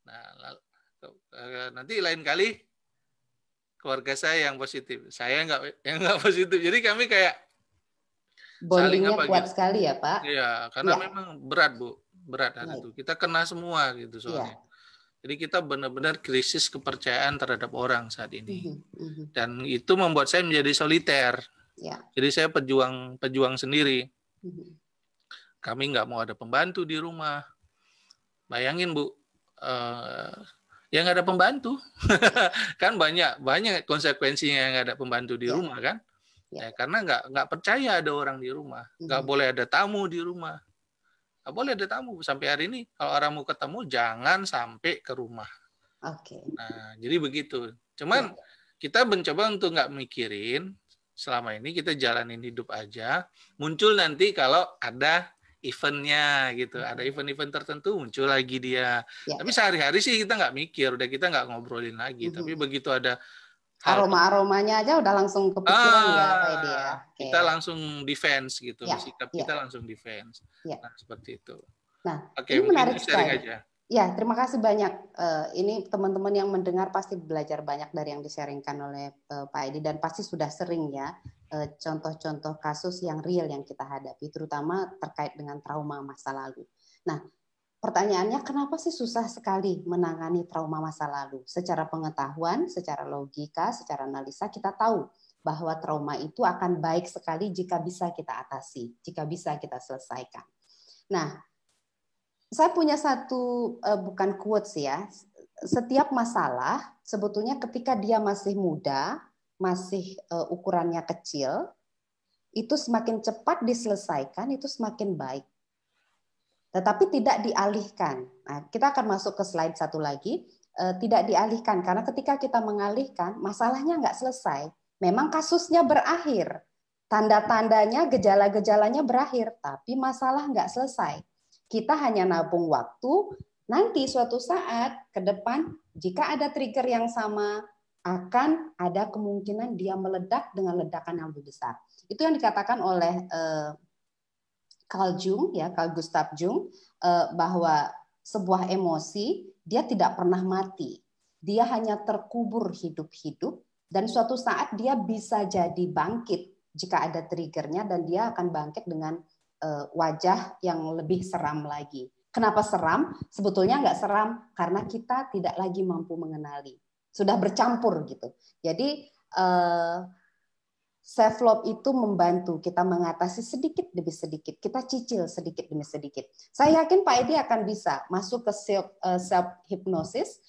Nah, nanti lain kali keluarga saya yang positif, saya nggak positif. Jadi kami kayak bondingnya kuat sekali ya Pak. Iya, karena memang berat Bu, berat hal itu. Kita kena semua gitu soalnya. Jadi kita benar-benar krisis kepercayaan terhadap orang saat ini. Dan itu membuat saya menjadi soliter. Jadi saya pejuang sendiri. Kami nggak mau ada pembantu di rumah. Bayangin Bu, ya nggak ada pembantu. Kan banyak konsekuensinya yang nggak ada pembantu di rumah kan. Ya, karena nggak percaya ada orang di rumah. Nggak boleh ada tamu di rumah. Nggak boleh ada tamu. Sampai hari ini kalau orang mau ketemu jangan sampai ke rumah. Nah, jadi begitu. Cuman kita mencoba untuk nggak mikirin selama ini kita jalanin hidup aja, muncul nanti kalau ada eventnya gitu, ada event-event tertentu muncul lagi dia. Ya. Tapi sehari-hari sih kita nggak mikir, udah kita nggak ngobrolin lagi. Tapi begitu ada hal aroma-aromanya aja udah langsung kepikiran ya Pak Edi ya. Kita langsung defense gitu, Ya, sikap ya. kita langsung defense. Ya. Nah, seperti itu. Nah, Oke, ini mungkin menarik sharing sekali. aja. Ya, terima kasih banyak. Ini teman-teman yang mendengar pasti belajar banyak dari yang di-sharingkan oleh Pak Edi, dan pasti sudah sering ya contoh-contoh kasus yang real yang kita hadapi, terutama terkait dengan trauma masa lalu. Nah, pertanyaannya, kenapa sih susah sekali menangani trauma masa lalu? Secara pengetahuan, secara logika, secara analisa, kita tahu bahwa trauma itu akan baik sekali jika bisa kita atasi, jika bisa kita selesaikan. Nah, saya punya satu, bukan quotes ya, setiap masalah sebetulnya ketika dia masih muda, masih ukurannya kecil, itu semakin cepat diselesaikan, itu semakin baik. Tetapi tidak dialihkan. Nah, kita akan masuk ke slide satu lagi. Tidak dialihkan, karena ketika kita mengalihkan, masalahnya nggak selesai. Memang kasusnya berakhir. Tanda-tandanya, gejala-gejalanya berakhir, tapi masalah nggak selesai. Kita hanya nabung waktu, nanti suatu saat ke depan, jika ada trigger yang sama, akan ada kemungkinan dia meledak dengan ledakan yang lebih besar. Itu yang dikatakan oleh Carl Gustav Jung, bahwa sebuah emosi dia tidak pernah mati, dia hanya terkubur hidup-hidup, dan suatu saat dia bisa jadi bangkit jika ada triggernya, dan dia akan bangkit dengan wajah yang lebih seram lagi. Kenapa seram? Sebetulnya nggak seram karena kita tidak lagi mampu mengenali, sudah bercampur gitu. Jadi self love itu membantu kita mengatasi sedikit demi sedikit, kita cicil sedikit demi sedikit. Saya yakin Pak Edi akan bisa masuk ke self hypnosis,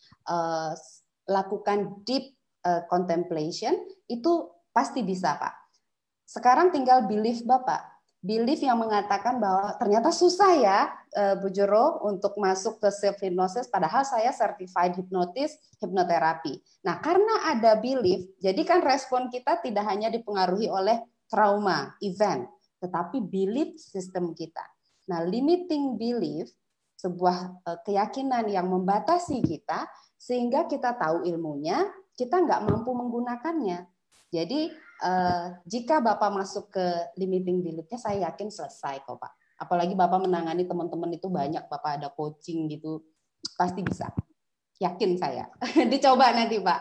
lakukan deep contemplation, itu pasti bisa Pak. Sekarang tinggal belief Bapak. Belief yang mengatakan bahwa ternyata susah ya Bu Jero untuk masuk ke self hypnosis, padahal saya certified hipnoterapi. Nah, karena ada belief, jadi kan respon kita tidak hanya dipengaruhi oleh trauma, event, tetapi belief sistem kita. Nah, limiting belief, sebuah keyakinan yang membatasi kita, sehingga kita tahu ilmunya, kita nggak mampu menggunakannya. Jadi jika Bapak masuk ke limiting belief-nya, saya yakin selesai kok Pak. Apalagi Bapak menangani teman-teman itu banyak, Bapak ada coaching gitu, pasti bisa. Yakin saya. Dicoba nanti Pak.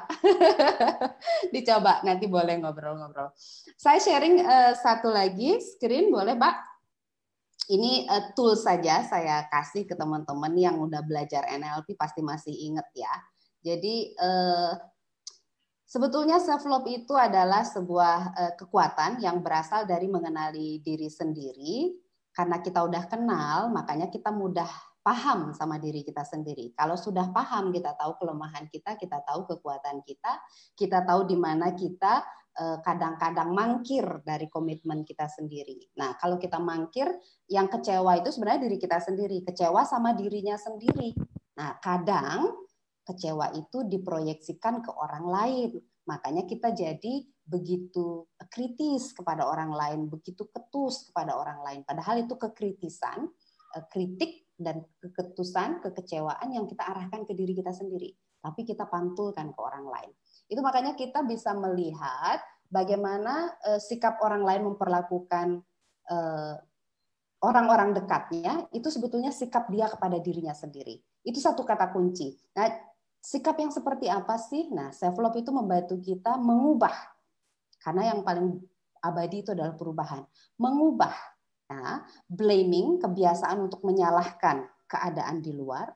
Dicoba, nanti boleh ngobrol-ngobrol. Saya sharing satu lagi, screen boleh Pak? Ini tool saja saya kasih ke teman-teman yang udah belajar NLP, pasti masih ingat ya. Jadi sebetulnya self love itu adalah sebuah kekuatan yang berasal dari mengenali diri sendiri. Karena kita udah kenal, makanya kita mudah paham sama diri kita sendiri. Kalau sudah paham, kita tahu kelemahan kita tahu kekuatan kita tahu di mana kita kadang-kadang mangkir dari komitmen kita sendiri. Nah, kalau kita mangkir, yang kecewa itu sebenarnya diri kita sendiri, kecewa sama dirinya sendiri. Nah, kadang kecewa itu diproyeksikan ke orang lain. Makanya kita jadi begitu kritis kepada orang lain, begitu ketus kepada orang lain. Padahal itu kekritisan, kritik dan keketusan, kekecewaan yang kita arahkan ke diri kita sendiri. Tapi kita pantulkan ke orang lain. Itu makanya kita bisa melihat bagaimana sikap orang lain memperlakukan orang-orang dekatnya, itu sebetulnya sikap dia kepada dirinya sendiri. Itu satu kata kunci. Nah, sikap yang seperti apa sih? Nah, self love itu membantu kita mengubah. Karena yang paling abadi itu adalah perubahan. Mengubah. Nah, blaming, kebiasaan untuk menyalahkan keadaan di luar,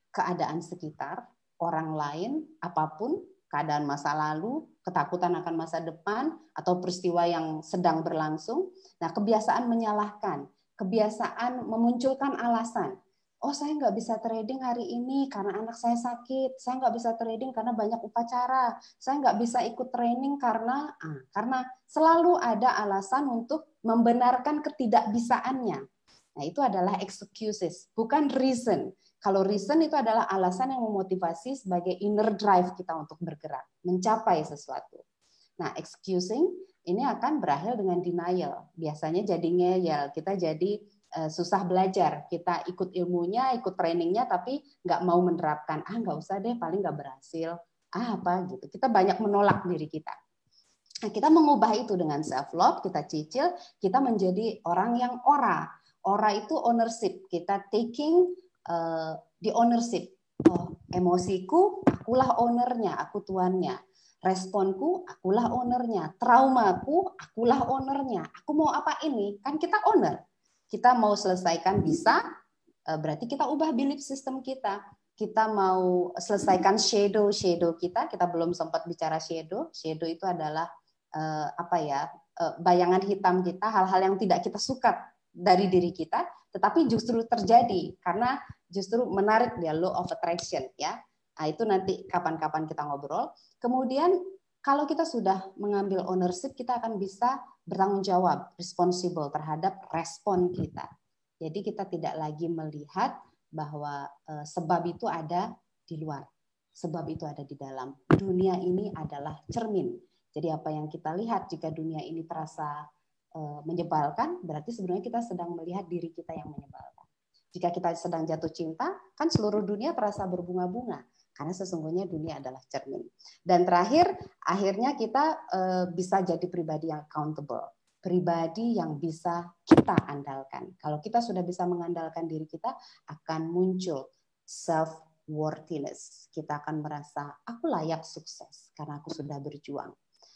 keadaan sekitar, orang lain, apapun, keadaan masa lalu, ketakutan akan masa depan, atau peristiwa yang sedang berlangsung. Nah, kebiasaan menyalahkan, kebiasaan memunculkan alasan. Oh, saya nggak bisa trading hari ini karena anak saya sakit. Saya nggak bisa trading karena banyak upacara. Saya nggak bisa ikut training karena selalu ada alasan untuk membenarkan ketidakbisaannya. Nah, itu adalah excuses, bukan reason. Kalau reason itu adalah alasan yang memotivasi sebagai inner drive kita untuk bergerak, mencapai sesuatu. Nah, excusing ini akan berakhir dengan denial. Biasanya jadi ngeyel, kita jadi susah belajar. Kita ikut ilmunya, ikut trainingnya, tapi nggak mau menerapkan. Nggak usah deh, paling nggak berhasil. Apa gitu. Kita banyak menolak diri kita. Nah, kita mengubah itu dengan self love, kita cicil, kita menjadi orang yang ora. Ora itu ownership. Kita taking the ownership. Emosiku, akulah ownernya, aku tuannya. Responku, akulah ownernya. Traumaku, akulah ownernya. Aku mau apa ini? Kan kita owner. Kita mau selesaikan bisa, berarti kita ubah belief system kita. Kita mau selesaikan shadow kita belum sempat bicara shadow. Shadow itu adalah bayangan hitam kita, hal-hal yang tidak kita suka dari diri kita, tetapi justru terjadi karena justru menarik dia law of attraction ya. Nah, itu nanti kapan-kapan kita ngobrol. Kemudian kalau kita sudah mengambil ownership, kita akan bisa bertanggung jawab, responsible terhadap respon kita. Jadi kita tidak lagi melihat bahwa sebab itu ada di luar, sebab itu ada di dalam. Dunia ini adalah cermin. Jadi apa yang kita lihat, jika dunia ini terasa menyebalkan, berarti sebenarnya kita sedang melihat diri kita yang menyebalkan. Jika kita sedang jatuh cinta, kan seluruh dunia terasa berbunga-bunga. Karena sesungguhnya dunia adalah cermin. Dan terakhir, akhirnya kita bisa jadi pribadi yang accountable. Pribadi yang bisa kita andalkan. Kalau kita sudah bisa mengandalkan diri kita, akan muncul self-worthiness. Kita akan merasa, aku layak sukses karena aku sudah berjuang.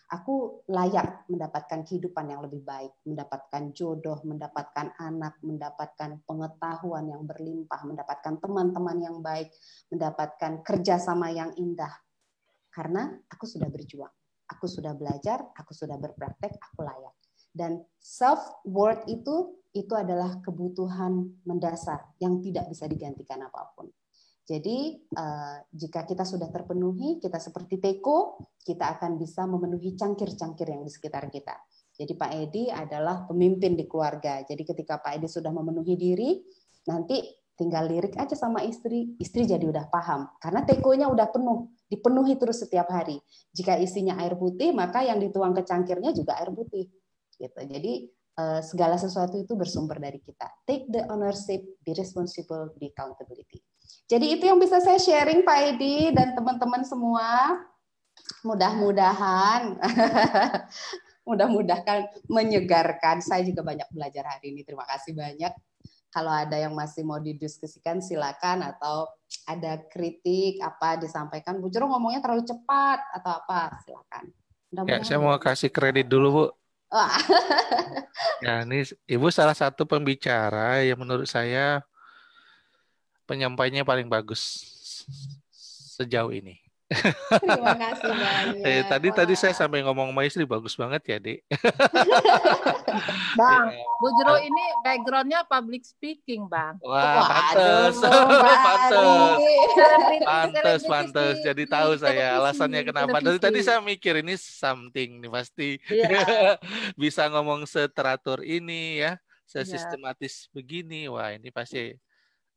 Aku layak mendapatkan kehidupan yang lebih baik, mendapatkan jodoh, mendapatkan anak, mendapatkan pengetahuan yang berlimpah, mendapatkan teman-teman yang baik, mendapatkan kerjasama yang indah. Karena aku sudah berjuang, aku sudah belajar, aku sudah berpraktek, aku layak. Dan self-worth itu adalah kebutuhan mendasar yang tidak bisa digantikan apapun. Jadi jika kita sudah terpenuhi, kita seperti teko, kita akan bisa memenuhi cangkir-cangkir yang di sekitar kita. Jadi Pak Edi adalah pemimpin di keluarga. Jadi ketika Pak Edi sudah memenuhi diri, nanti tinggal lirik aja sama istri jadi udah paham. Karena tekonya udah penuh, dipenuhi terus setiap hari. Jika isinya air putih, maka yang dituang ke cangkirnya juga air putih. Gitu. Jadi segala sesuatu itu bersumber dari kita. Take the ownership, be responsible, be accountability. Jadi itu yang bisa saya sharing Pak Edi dan teman-teman semua. Mudah-mudahan menyegarkan. Saya juga banyak belajar hari ini. Terima kasih banyak. Kalau ada yang masih mau didiskusikan silakan, atau ada kritik apa disampaikan. Bu Jero ngomongnya terlalu cepat atau apa, silakan. Ya, saya mau kasih kredit dulu, Bu. Ya, ini Ibu salah satu pembicara yang menurut saya penyampainya paling bagus sejauh ini. Terima kasih banyak. Tadi saya sampai ngomong sama istri, bagus banget ya, Dek. Bang, Bu Jero ini background-nya public speaking, Bang. Wah, pantes. Jadi tahu saya alasannya kenapa. Dari tadi saya mikir ini something nih pasti. Bisa ngomong seteratur ini ya, sesistematis begini. Wah, ini pasti.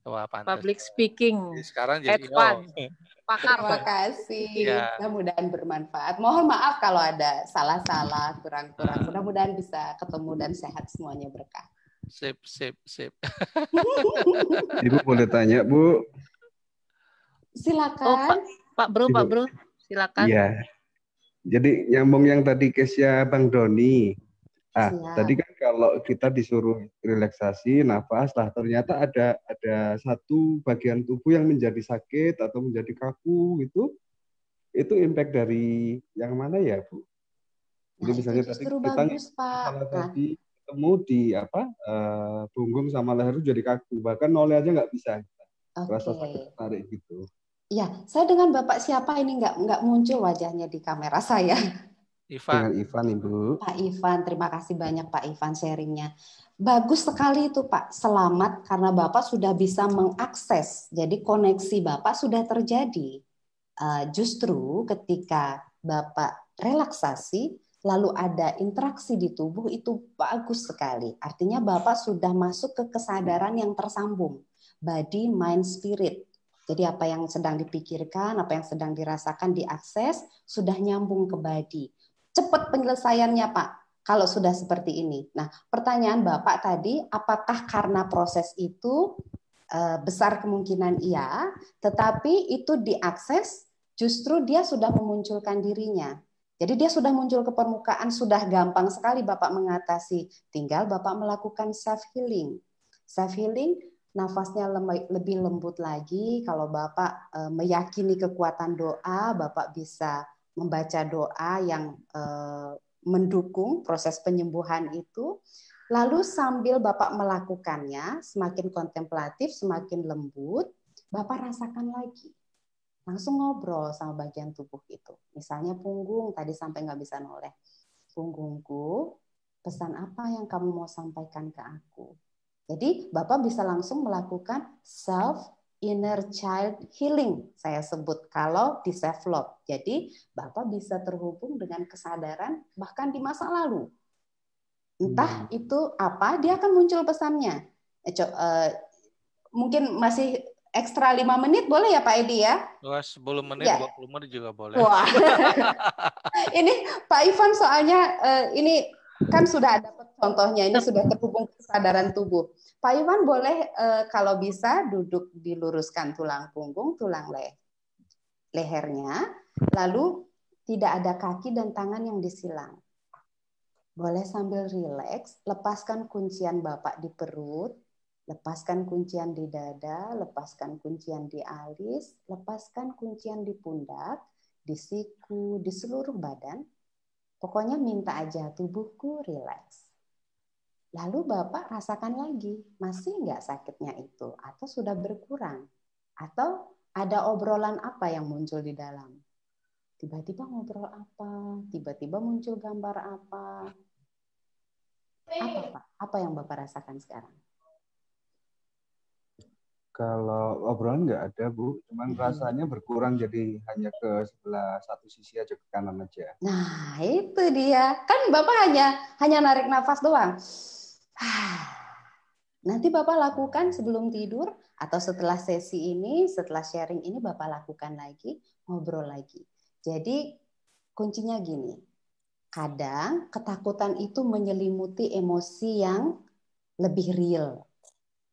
Wah, pantas. Public speaking. Jadi sekarang jadi pakar. Terima kasih. Ya. Mudah-mudahan bermanfaat. Mohon maaf kalau ada salah-salah, kurang-kurang. Mudah-mudahan bisa ketemu dan sehat semuanya, berkah. Sip. Ibu boleh tanya, Bu? Silakan. Pak Bro, silakan. Iya. Jadi nyambung yang tadi case-nya Bang Doni. Tadi kan kalau kita disuruh relaksasi, nafas, lah ternyata ada satu bagian tubuh yang menjadi sakit atau menjadi kaku gitu. Itu impact dari yang mana ya, Bu? Jadi misalnya tadi kita tadi ketemu di punggung sama leher jadi kaku, bahkan nolnya aja nggak bisa. Rasa sakit tarik gitu. Iya, saya dengan Bapak siapa ini nggak muncul wajahnya di kamera saya. Dengan Ivan, Ibu. Pak Ivan, terima kasih banyak Pak Ivan sharingnya. Bagus sekali itu Pak, selamat karena Bapak sudah bisa mengakses. Jadi koneksi Bapak sudah terjadi. Justru ketika Bapak relaksasi, lalu ada interaksi di tubuh, itu bagus sekali. Artinya Bapak sudah masuk ke kesadaran yang tersambung. Body, mind, spirit. Jadi apa yang sedang dipikirkan, apa yang sedang dirasakan, diakses, sudah nyambung ke body. Cepat penyelesaiannya Pak. kalau sudah seperti ini. Nah, pertanyaan Bapak tadi, apakah karena proses itu besar kemungkinan iya, tetapi itu diakses justru dia sudah memunculkan dirinya. Jadi dia sudah muncul ke permukaan, sudah gampang sekali Bapak mengatasi. Tinggal Bapak melakukan self-healing. Self-healing, nafasnya lebih lembut lagi. Kalau Bapak meyakini kekuatan doa, Bapak bisa membaca doa yang mendukung proses penyembuhan itu. Lalu sambil Bapak melakukannya, semakin kontemplatif, semakin lembut, Bapak rasakan lagi. Langsung ngobrol sama bagian tubuh itu. Misalnya punggung, tadi sampai nggak bisa noleh. Punggungku, pesan apa yang kamu mau sampaikan ke aku? Jadi Bapak bisa langsung melakukan self inner child healing, saya sebut kalau di self love. Jadi Bapak bisa terhubung dengan kesadaran bahkan di masa lalu. Entah itu apa, dia akan muncul pesannya. Mungkin masih ekstra 5 menit boleh ya Pak Edi ya? Wah, 10 menit, ya. 20 menit juga boleh. Wah. Ini Pak Ivan soalnya ini kan sudah ada contohnya, ini sudah terhubung kesadaran tubuh. Pak Ivan boleh kalau bisa duduk diluruskan tulang punggung, tulang lehernya, lalu tidak ada kaki dan tangan yang disilang. Boleh sambil rileks, lepaskan kuncian Bapak di perut, lepaskan kuncian di dada, lepaskan kuncian di alis, lepaskan kuncian di pundak, di siku, di seluruh badan. Pokoknya minta aja tubuhku rileks. Lalu Bapak rasakan lagi, masih nggak sakitnya itu? Atau sudah berkurang? Atau ada obrolan apa yang muncul di dalam? Tiba-tiba ngobrol apa? Tiba-tiba muncul gambar apa? Apa Pak? Apa yang Bapak rasakan sekarang? Kalau obrolan nggak ada, Bu. Cuman rasanya berkurang jadi hanya ke sebelah satu sisi aja, ke kanan aja. Nah, itu dia. Kan Bapak hanya narik nafas doang. Nanti Bapak lakukan sebelum tidur atau setelah sesi ini, setelah sharing ini Bapak lakukan lagi, ngobrol lagi. Jadi kuncinya gini. Kadang ketakutan itu menyelimuti emosi yang lebih real.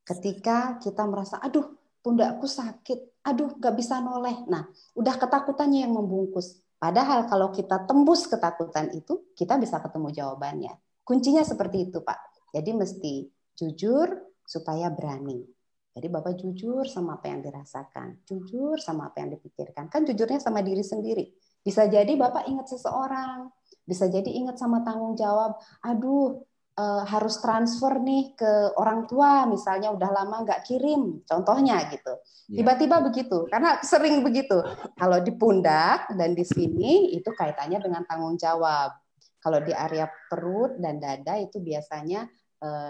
Ketika kita merasa, aduh pundakku sakit, aduh gak bisa noleh. Nah, udah ketakutannya yang membungkus. Padahal kalau kita tembus ketakutan itu, kita bisa ketemu jawabannya. Kuncinya seperti itu, Pak. Jadi mesti jujur supaya berani. Jadi Bapak jujur sama apa yang dirasakan. Jujur sama apa yang dipikirkan. Kan jujurnya sama diri sendiri. Bisa jadi Bapak ingat seseorang. Bisa jadi ingat sama tanggung jawab. Aduh, harus transfer nih ke orang tua, misalnya udah lama nggak kirim, contohnya gitu. Tiba-tiba begitu, karena sering begitu. Kalau di pundak dan di sini itu kaitannya dengan tanggung jawab. Kalau di area perut dan dada itu biasanya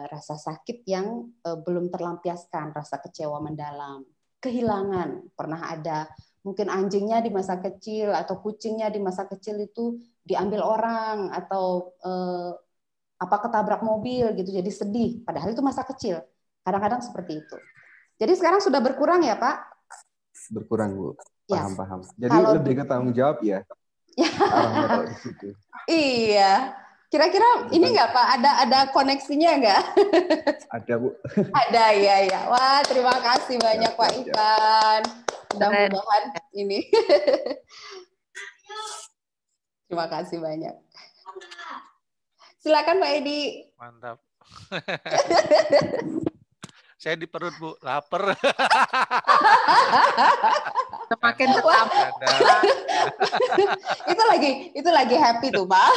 rasa sakit yang belum terlampiaskan, rasa kecewa mendalam, kehilangan. Pernah ada mungkin anjingnya di masa kecil atau kucingnya di masa kecil itu diambil orang atau ketabrak mobil gitu, jadi sedih. Padahal itu masa kecil. Kadang-kadang seperti itu. Jadi sekarang sudah berkurang ya Pak? Berkurang Bu. Paham. Jadi kalau lebih ke tanggung jawab ya. Arahnya kalau di situ. Iya. Kira-kira ini nggak Pak? Ada koneksinya nggak? Ada Bu. Ada ya. Wah, terima kasih banyak Pak Ivan. Mudah-mudahan ini. Terima kasih banyak. Silakan Pak Edi. Mantap. Saya di perut Bu, lapar. Semakin tetap. itu lagi happy tuh Pak.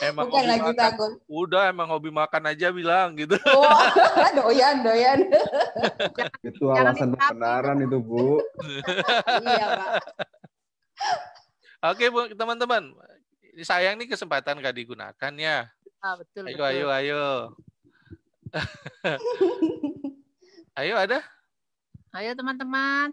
Emang bukan lagi makan. takut. Udah emang hobi makan aja bilang gitu. Oh, doyan. Itu alasan kebenaran itu Bu. Iya Pak. Oke Bu, teman-teman. Sayang nih kesempatan gak digunakan ya. Betul. Ayo. Ayo ada? Ayo teman-teman.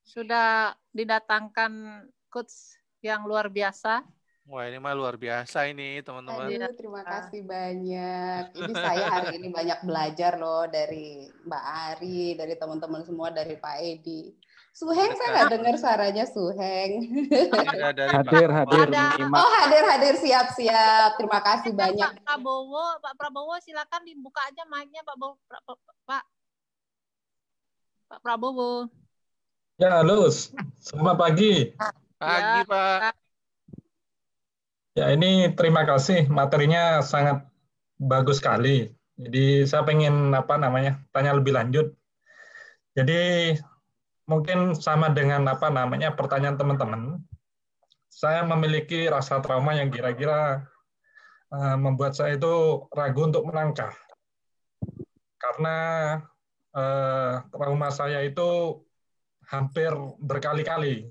Sudah didatangkan coach yang luar biasa. Wah ini mah luar biasa ini teman-teman. Aduh, terima kasih banyak. Ini saya hari ini banyak belajar loh dari Mbak Ari, dari teman-teman semua, dari Pak Edi. Suheng, saya nggak dengar suaranya Suheng. Hadir Oh, hadir. Siap. Terima kasih banyak. Pak Prabowo, silakan dibuka aja mic-nya Pak Prabowo. Ya, halo. Selamat pagi. Pagi, Pak. Ya, ini terima kasih. Materinya sangat bagus sekali. Jadi saya pengen tanya lebih lanjut. Jadi mungkin sama dengan pertanyaan teman-teman. Saya memiliki rasa trauma yang kira-kira membuat saya itu ragu untuk melangkah. Karena trauma saya itu hampir berkali-kali.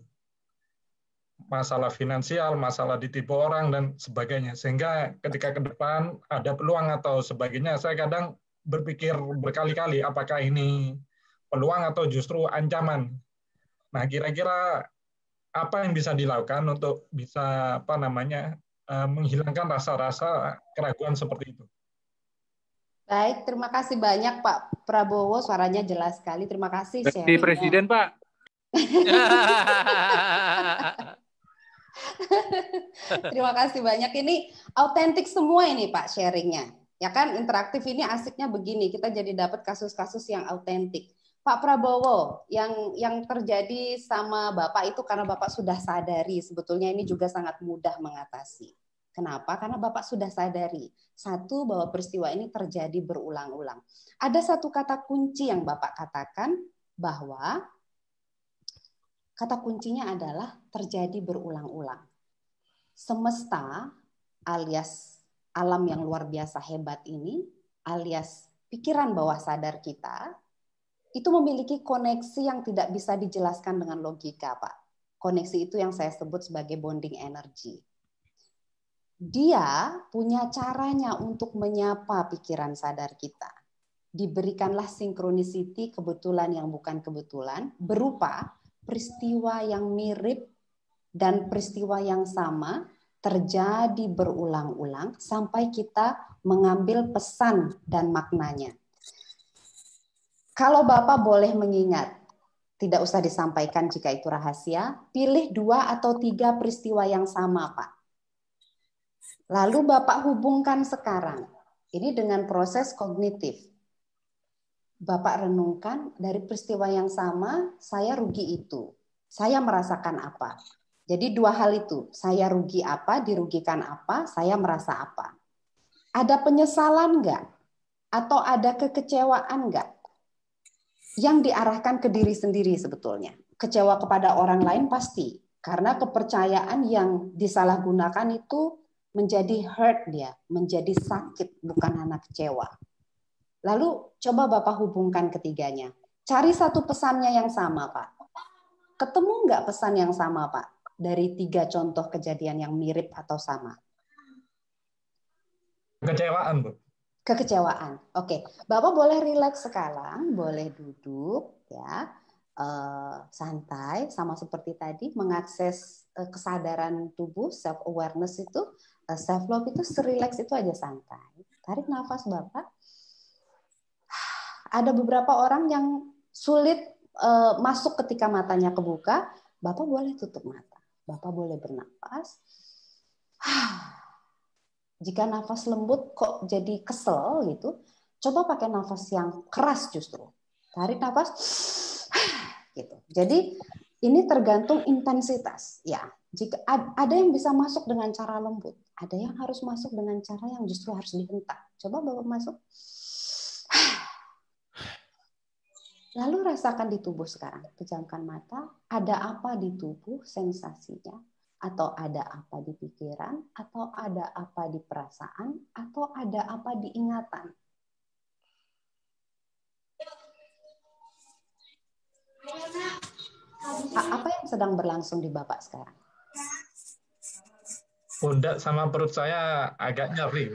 Masalah finansial, masalah ditipu orang, dan sebagainya. Sehingga ketika ke depan ada peluang atau sebagainya, saya kadang berpikir berkali-kali apakah ini peluang atau justru ancaman. Nah, kira-kira apa yang bisa dilakukan untuk bisa menghilangkan rasa-rasa keraguan seperti itu? Baik, terima kasih banyak Pak Prabowo, suaranya jelas sekali. Terima kasih sharingnya. Presiden, Pak. Terima kasih banyak. Ini autentik semua ini Pak sharingnya. Ya kan, interaktif ini asiknya begini, kita jadi dapat kasus-kasus yang autentik. Pak Prabowo, yang terjadi sama Bapak itu karena Bapak sudah sadari sebetulnya ini juga sangat mudah mengatasi. Kenapa? Karena Bapak sudah sadari. Satu, bahwa peristiwa ini terjadi berulang-ulang. Ada satu kata kunci yang Bapak katakan, bahwa kata kuncinya adalah terjadi berulang-ulang. Semesta alias alam yang luar biasa hebat ini, alias pikiran bawah sadar kita, itu memiliki koneksi yang tidak bisa dijelaskan dengan logika, Pak. Koneksi itu yang saya sebut sebagai bonding energy. Dia punya caranya untuk menyapa pikiran sadar kita. Diberikanlah synchronicity, kebetulan yang bukan kebetulan, berupa peristiwa yang mirip dan peristiwa yang sama terjadi berulang-ulang sampai kita mengambil pesan dan maknanya. Kalau Bapak boleh mengingat, tidak usah disampaikan jika itu rahasia, pilih 2 atau 3 peristiwa yang sama, Pak. Lalu Bapak hubungkan sekarang, ini dengan proses kognitif. Bapak renungkan, dari peristiwa yang sama, saya rugi itu. Saya merasakan apa? Jadi 2 hal itu, saya rugi apa, dirugikan apa, saya merasa apa. Ada penyesalan nggak? Atau ada kekecewaan nggak? Yang diarahkan ke diri sendiri sebetulnya. Kecewa kepada orang lain pasti. Karena kepercayaan yang disalahgunakan itu menjadi hurt dia, menjadi sakit, bukan hanya kecewa. Lalu coba Bapak hubungkan ketiganya. Cari satu pesannya yang sama, Pak. Ketemu nggak pesan yang sama, Pak? Dari 3 contoh kejadian yang mirip atau sama. Kekecewaan, Bu. Kekecewaan. Oke, Bapak boleh rileks sekarang, boleh duduk, ya, santai, sama seperti tadi, mengakses kesadaran tubuh, self awareness itu, self love itu serileks itu aja santai. Tarik nafas Bapak. Ada beberapa orang yang sulit masuk ketika matanya kebuka, Bapak boleh tutup mata, Bapak boleh bernapas. Jika nafas lembut kok jadi kesel gitu, coba pakai nafas yang keras justru. Tarik nafas, gitu. Jadi ini tergantung intensitas. Ya, jika ada yang bisa masuk dengan cara lembut, ada yang harus masuk dengan cara yang justru harus dihentak. Coba Bapak masuk. Lalu rasakan di tubuh sekarang. Pejamkan mata. Ada apa di tubuh sensasinya? Atau ada apa di pikiran, atau ada apa di perasaan, atau ada apa di ingatan. Apa yang sedang berlangsung di Bapak sekarang? Pundak sama perut saya agak nyeri.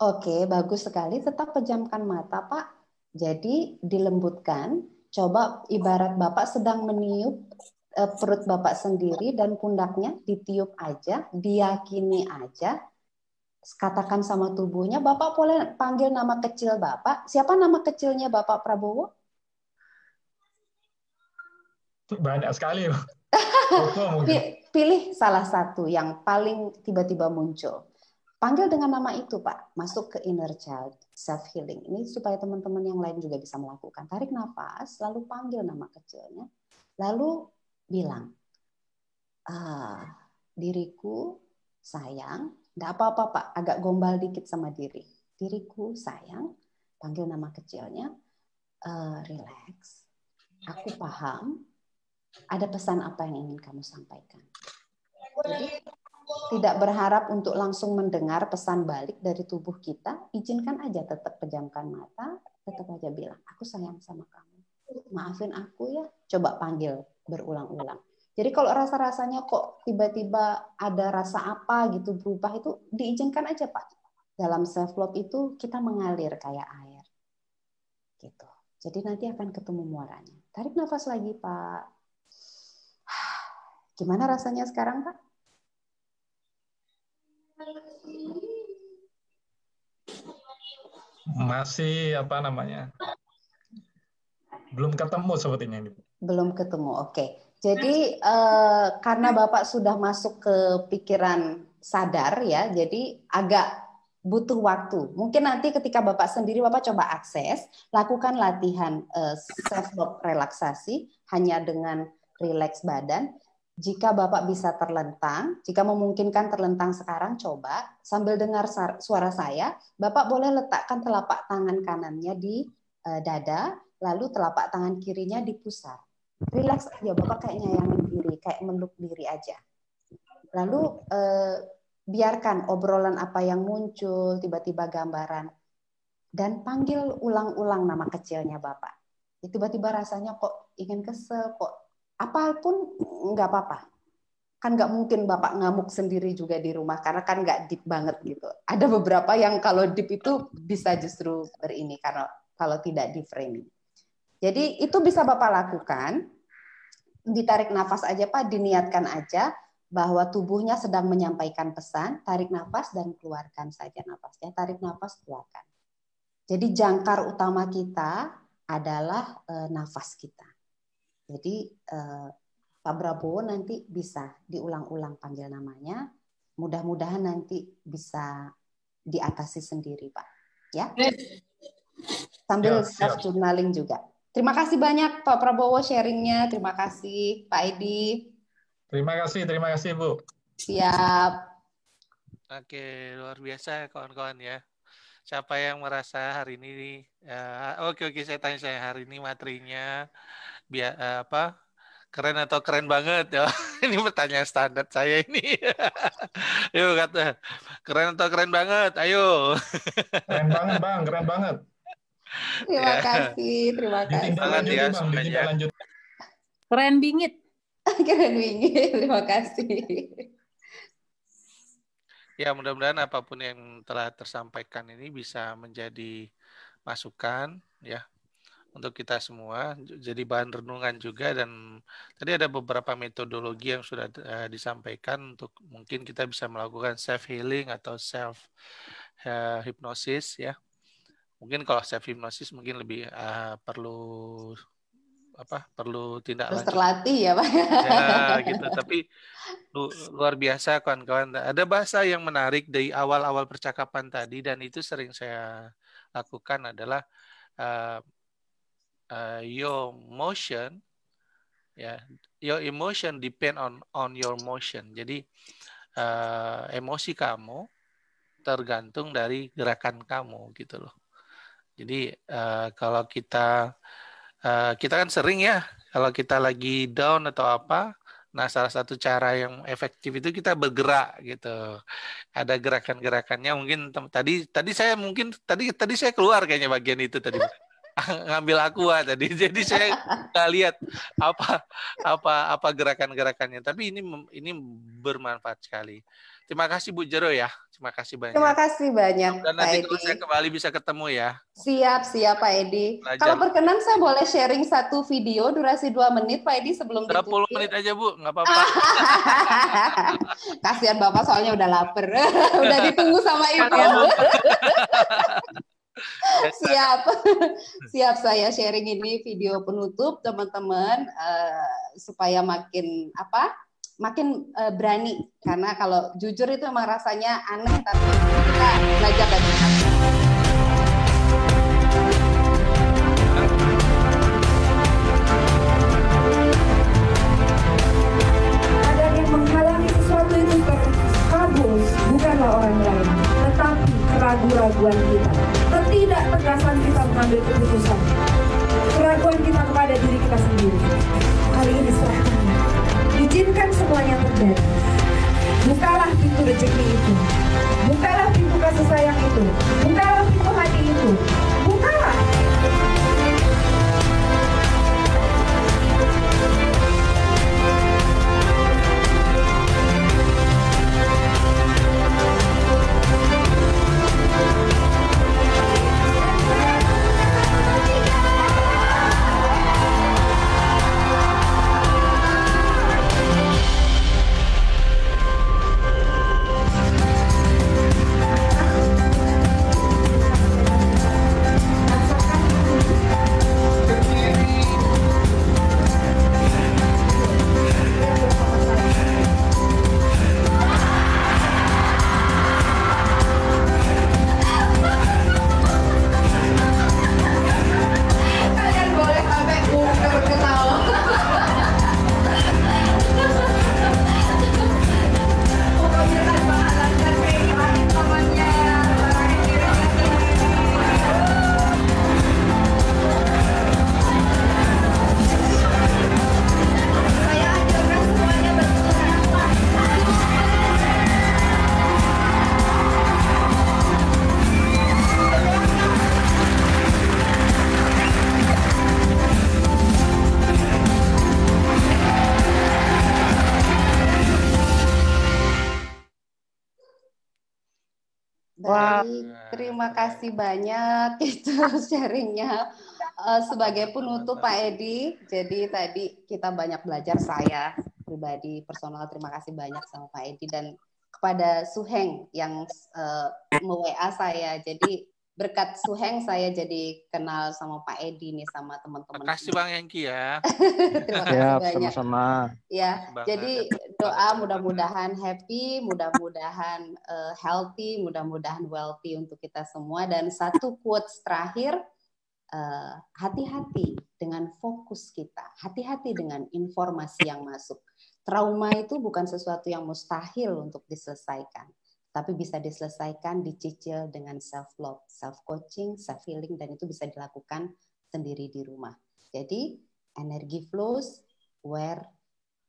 Oke, bagus sekali. Tetap pejamkan mata, Pak. Jadi dilembutkan. Coba ibarat Bapak sedang meniup perut Bapak sendiri dan pundaknya, ditiup aja, diyakini aja, katakan sama tubuhnya. Bapak boleh panggil nama kecil Bapak. Siapa nama kecilnya Bapak Prabowo? Banyak sekali. Pilih salah satu yang paling tiba-tiba muncul. Panggil dengan nama itu, Pak. Masuk ke inner child, self healing. Ini supaya teman-teman yang lain juga bisa melakukan. Tarik nafas, lalu panggil nama kecilnya. Lalu bilang, diriku sayang. Nggak apa-apa, Pak. Agak gombal dikit sama diri. Diriku sayang. Panggil nama kecilnya. Relax. Aku paham. Ada pesan apa yang ingin kamu sampaikan. Jadi tidak berharap untuk langsung mendengar pesan balik dari tubuh kita. Izinkan aja, tetap pejamkan mata, tetap aja bilang, aku sayang sama kamu. Maafin aku ya. Coba panggil berulang-ulang. Jadi kalau rasa-rasanya kok tiba-tiba ada rasa apa gitu berubah, itu diizinkan aja, Pak. Dalam self love itu kita mengalir kayak air. Gitu. Jadi nanti akan ketemu muaranya. Tarik nafas lagi, Pak. Gimana rasanya sekarang, Pak? Masih belum ketemu sepertinya ini. Belum ketemu, oke. Jadi karena Bapak sudah masuk ke pikiran sadar ya, jadi agak butuh waktu. Mungkin nanti ketika Bapak sendiri, Bapak coba akses, lakukan latihan self love relaksasi hanya dengan rileks badan. Jika Bapak bisa terlentang, jika memungkinkan terlentang sekarang, coba sambil dengar suara saya, Bapak boleh letakkan telapak tangan kanannya di dada, lalu telapak tangan kirinya di pusar. Rileks aja, Bapak kayak nyayangin diri, kayak meluk diri aja. Lalu biarkan obrolan apa yang muncul, tiba-tiba gambaran, dan panggil ulang-ulang nama kecilnya Bapak. Tiba-tiba rasanya kok ingin kesel, kok apapun nggak apa-apa. Kan nggak mungkin Bapak ngamuk sendiri juga di rumah, karena kan nggak deep banget gitu. Ada beberapa yang kalau deep itu bisa justru berini, karena kalau tidak di framing. Jadi itu bisa Bapak lakukan, ditarik nafas aja Pak, diniatkan aja bahwa tubuhnya sedang menyampaikan pesan, tarik nafas dan keluarkan saja nafasnya, tarik nafas, keluarkan. Jadi jangkar utama kita adalah nafas kita. Jadi Pak Prabowo nanti bisa diulang-ulang panggil namanya. Mudah-mudahan nanti bisa diatasi sendiri, Pak. Ya. Sambil self journaling juga. Terima kasih banyak Pak Prabowo sharingnya. Terima kasih Pak Edi. Terima kasih Bu. Siap. Oke, luar biasa kawan-kawan ya. Siapa yang merasa hari ini oke saya tanya hari ini materinya keren atau keren banget ya. Ini pertanyaan standar saya ini. Yuk kata keren atau keren banget, ayo. Keren banget Bang, keren banget. Terima kasih. Ditindaklanjuti ya, Bang, ditindaklanjuti. Keren bingit. Keren bingit, terima kasih. Ya, mudah-mudahan apapun yang telah tersampaikan ini bisa menjadi masukan ya untuk kita semua, jadi bahan renungan juga. Dan tadi ada beberapa metodologi yang sudah disampaikan untuk mungkin kita bisa melakukan self healing atau self hypnosis ya. Mungkin kalau self hypnosis mungkin lebih perlu tindak lanjut. Terus terlatih ya Pak. Ya gitu, tapi luar biasa kawan-kawan. Ada bahasa yang menarik dari awal-awal percakapan tadi, dan itu sering saya lakukan adalah your motion, ya, your emotion depend on your motion. Jadi emosi kamu tergantung dari gerakan kamu gitu loh. Jadi kalau kita kan sering ya, kalau kita lagi down atau apa, nah salah satu cara yang efektif itu kita bergerak gitu. Ada gerakan-gerakannya mungkin tadi saya keluar kayaknya bagian itu tadi. Ngambil aqua tadi. Jadi saya nggak lihat apa gerakan-gerakannya, tapi ini bermanfaat sekali. Terima kasih Bu Jero ya. Terima kasih banyak. Terima kasih banyak dan Pak nanti Edi. kalau saya kembali bisa ketemu ya. Siap Pak Edi. Kalau berkenan saya boleh sharing satu video durasi 2 menit Pak Edi sebelum ditutup. 30 menit aja Bu, nggak apa-apa. Kasihan Bapak soalnya udah lapar. Udah ditunggu sama Ibu. Siap. Siap, saya sharing ini video penutup teman-teman supaya makin berani, karena kalau jujur itu memang rasanya aneh, tapi kita belajar dari sana. Ada yang menghalangi sesuatu itu terkabul, bukanlah orang lain, tetapi keraguan-raguan kita, ketidaktegasan kita mengambil keputusan, keraguan kita kepada diri kita sendiri. Hari ini serahkan, izinkan semuanya terjadi. Bukalah pintu rezeki itu, bukalah pintu kasih sayang itu, bukalah pintu hati itu, bukalah. Baik, terima kasih banyak itu sharingnya. Sebagai penutup Pak Edi, jadi tadi kita banyak belajar, saya pribadi personal terima kasih banyak sama Pak Edi dan kepada Suheng yang me-WA saya. Jadi berkat Suheng saya jadi kenal sama Pak Edi nih, sama teman-teman. Terima kasih Bang Yengki ya. Terima kasih banyak. Sama-sama. Ya, jadi doa mudah-mudahan happy, mudah-mudahan healthy, mudah-mudahan wealthy untuk kita semua. Dan satu quotes terakhir, hati-hati dengan fokus kita, hati-hati dengan informasi yang masuk. Trauma itu bukan sesuatu yang mustahil untuk diselesaikan, tapi bisa diselesaikan, dicicil dengan self-love, self-coaching, self-healing, dan itu bisa dilakukan sendiri di rumah. Jadi, energi flows where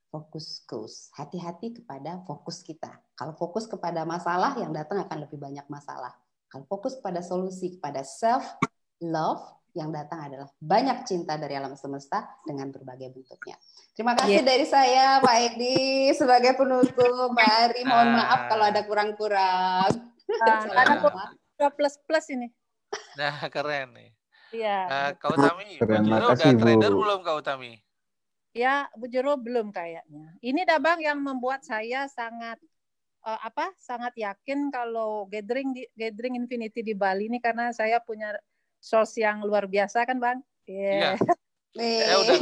focus goes. Hati-hati kepada fokus kita. Kalau fokus kepada masalah, yang datang akan lebih banyak masalah. Kalau fokus pada solusi, kepada self-love, yang datang adalah banyak cinta dari alam semesta dengan berbagai bentuknya. Terima kasih dari saya, Pak Edi, sebagai penutup. Mbak Ari, mohon maaf kalau ada kurang-kurang. Ada plus-plus ini. Nah, keren nih. Iya. Kak Utami, Terima udah kasih, Bu. trader belum Kak Utami? Ya, Bu Jero belum kayaknya. Ini dah Bang yang membuat saya sangat sangat yakin kalau gathering Infinity di Bali ini, karena saya punya source yang luar biasa kan Bang. Iya. Saya udah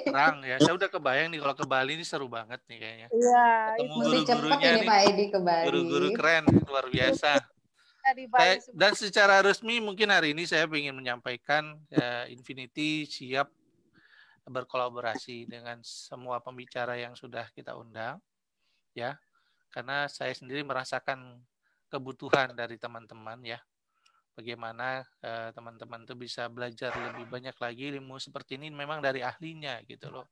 terang ya. Saya udah kebayang nih kalau ke Bali ini seru banget nih kayaknya. Iya. Ketemu Mesti cepet guru-gurunya ini nih. Pak Edi ke Bali. Guru-guru keren, luar biasa. Dan secara resmi mungkin hari ini saya ingin menyampaikan Infinity siap berkolaborasi dengan semua pembicara yang sudah kita undang, ya. Karena saya sendiri merasakan kebutuhan dari teman-teman ya. Bagaimana teman-teman tuh bisa belajar lebih banyak lagi ilmu seperti ini memang dari ahlinya gitu loh.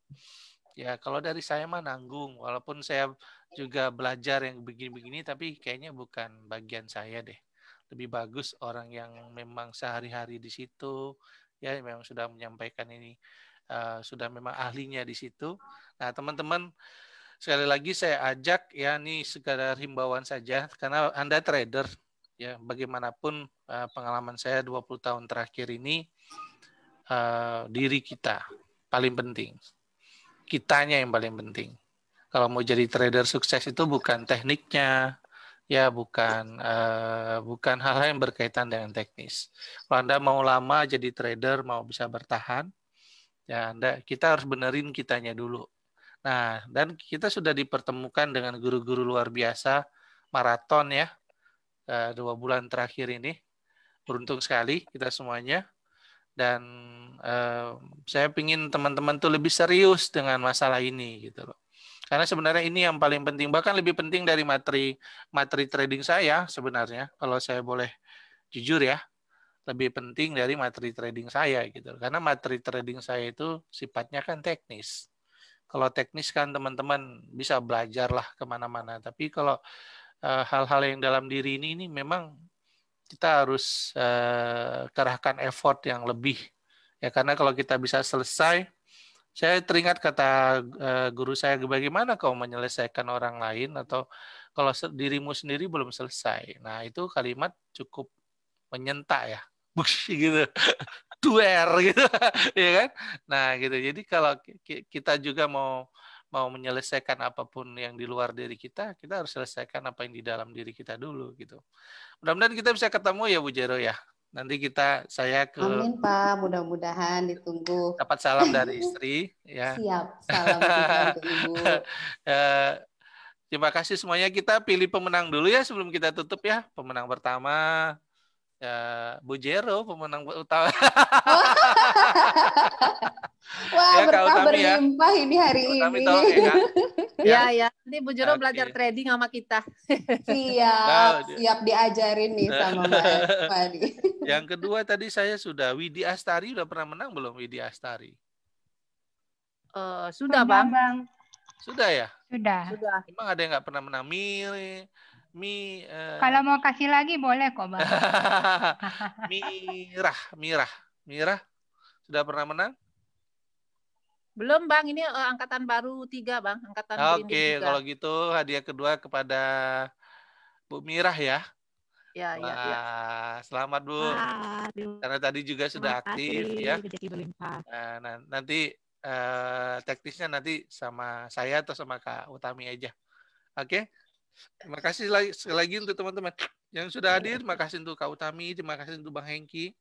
Ya kalau dari saya mah nanggung, walaupun saya juga belajar yang begini-begini, tapi kayaknya bukan bagian saya deh. Lebih bagus orang yang memang sehari-hari di situ, ya memang sudah menyampaikan ini, sudah memang ahlinya di situ. Nah teman-teman, sekali lagi saya ajak ya, ini sekadar himbauan saja, karena Anda trader, ya bagaimanapun pengalaman saya 20 tahun terakhir ini, diri kita paling penting, kitanya yang paling penting. Kalau mau jadi trader sukses itu bukan tekniknya, Ya, bukan hal-hal yang berkaitan dengan teknis. Kalau Anda mau lama jadi trader, mau bisa bertahan, ya kita harus benerin kitanya dulu. Nah, dan kita sudah dipertemukan dengan guru-guru luar biasa, maraton ya, 2 bulan terakhir ini. Beruntung sekali kita semuanya. Dan saya ingin teman-teman tuh lebih serius dengan masalah ini gitu loh. Karena sebenarnya ini yang paling penting, bahkan lebih penting dari materi trading saya sebenarnya, kalau saya boleh jujur ya, lebih penting dari materi trading saya gitu. Karena materi trading saya itu sifatnya kan teknis. Kalau teknis kan teman-teman bisa belajar lah kemana-mana. Tapi kalau hal-hal yang dalam diri ini memang kita harus kerahkan effort yang lebih. Ya karena kalau kita bisa selesai, saya teringat kata guru saya, bagaimana kau menyelesaikan orang lain atau kalau dirimu sendiri belum selesai. Nah, itu kalimat cukup menyentak ya. Bush gitu. Duer gitu. Ya kan? Nah, gitu. Jadi kalau kita juga mau menyelesaikan apapun yang di luar diri kita harus selesaikan apa yang di dalam diri kita dulu gitu. Mudah-mudahan kita bisa ketemu ya Bu Jero ya. Nanti saya ke Amin Pak, mudah-mudahan ditunggu. Dapat salam dari istri ya. Siap, salam juga untuk Ibu. Terima kasih semuanya. Kita pilih pemenang dulu ya sebelum kita tutup ya. Pemenang pertama Bu Jero, pemenang utama. Wah, ya, berkah berlimpah ya. Ini hari Kak ini. tolong ya, Kak. Ya. Nanti Bu Jero belajar trading sama kita. Siap diajarin nih sama Mbak Adi. Yang kedua tadi saya sudah, Widi Astari udah pernah menang belum Widi Astari? Sudah Bang. Sudah ya? Sudah. Emang ada yang nggak pernah menang? Kalau mau kasih lagi boleh kok Bang. Mirah sudah pernah menang? Belum Bang, ini angkatan baru 3 Bang, angkatan Oke, kalau gitu hadiah kedua kepada Bu Mirah ya. Ya. Selamat Bu. Karena tadi juga sudah aktif ya. Nah, nanti teknisnya nanti sama saya atau sama Kak Utami aja. Oke. Terima kasih sekali lagi untuk teman-teman yang sudah hadir. Terima kasih untuk Kak Utami, terima kasih untuk Bang Hengki.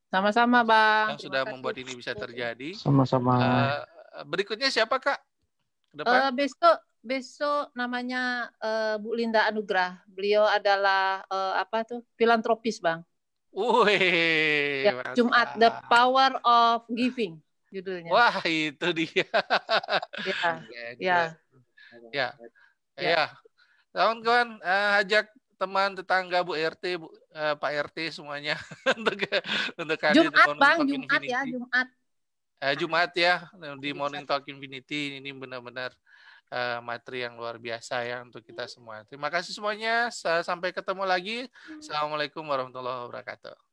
Sama-sama Bang. Yang sudah membuat ini bisa terjadi. Sama-sama. Berikutnya siapa Kak? Depan? Besok namanya Bu Linda Anugrah. Beliau adalah filantropis Bang. Wih, ya, Jumat The Power of Giving judulnya. Wah, itu dia. Ya. Kawan-kawan, ajak teman, tetangga, Bu RT, Pak RT semuanya untuk hadir Jumat di Bang, Jumat ya, Jumat ya di Morning Talk Infinity. Ini benar-benar materi yang luar biasa ya untuk kita semua. Terima kasih semuanya. Sampai ketemu lagi. Assalamualaikum warahmatullahi wabarakatuh.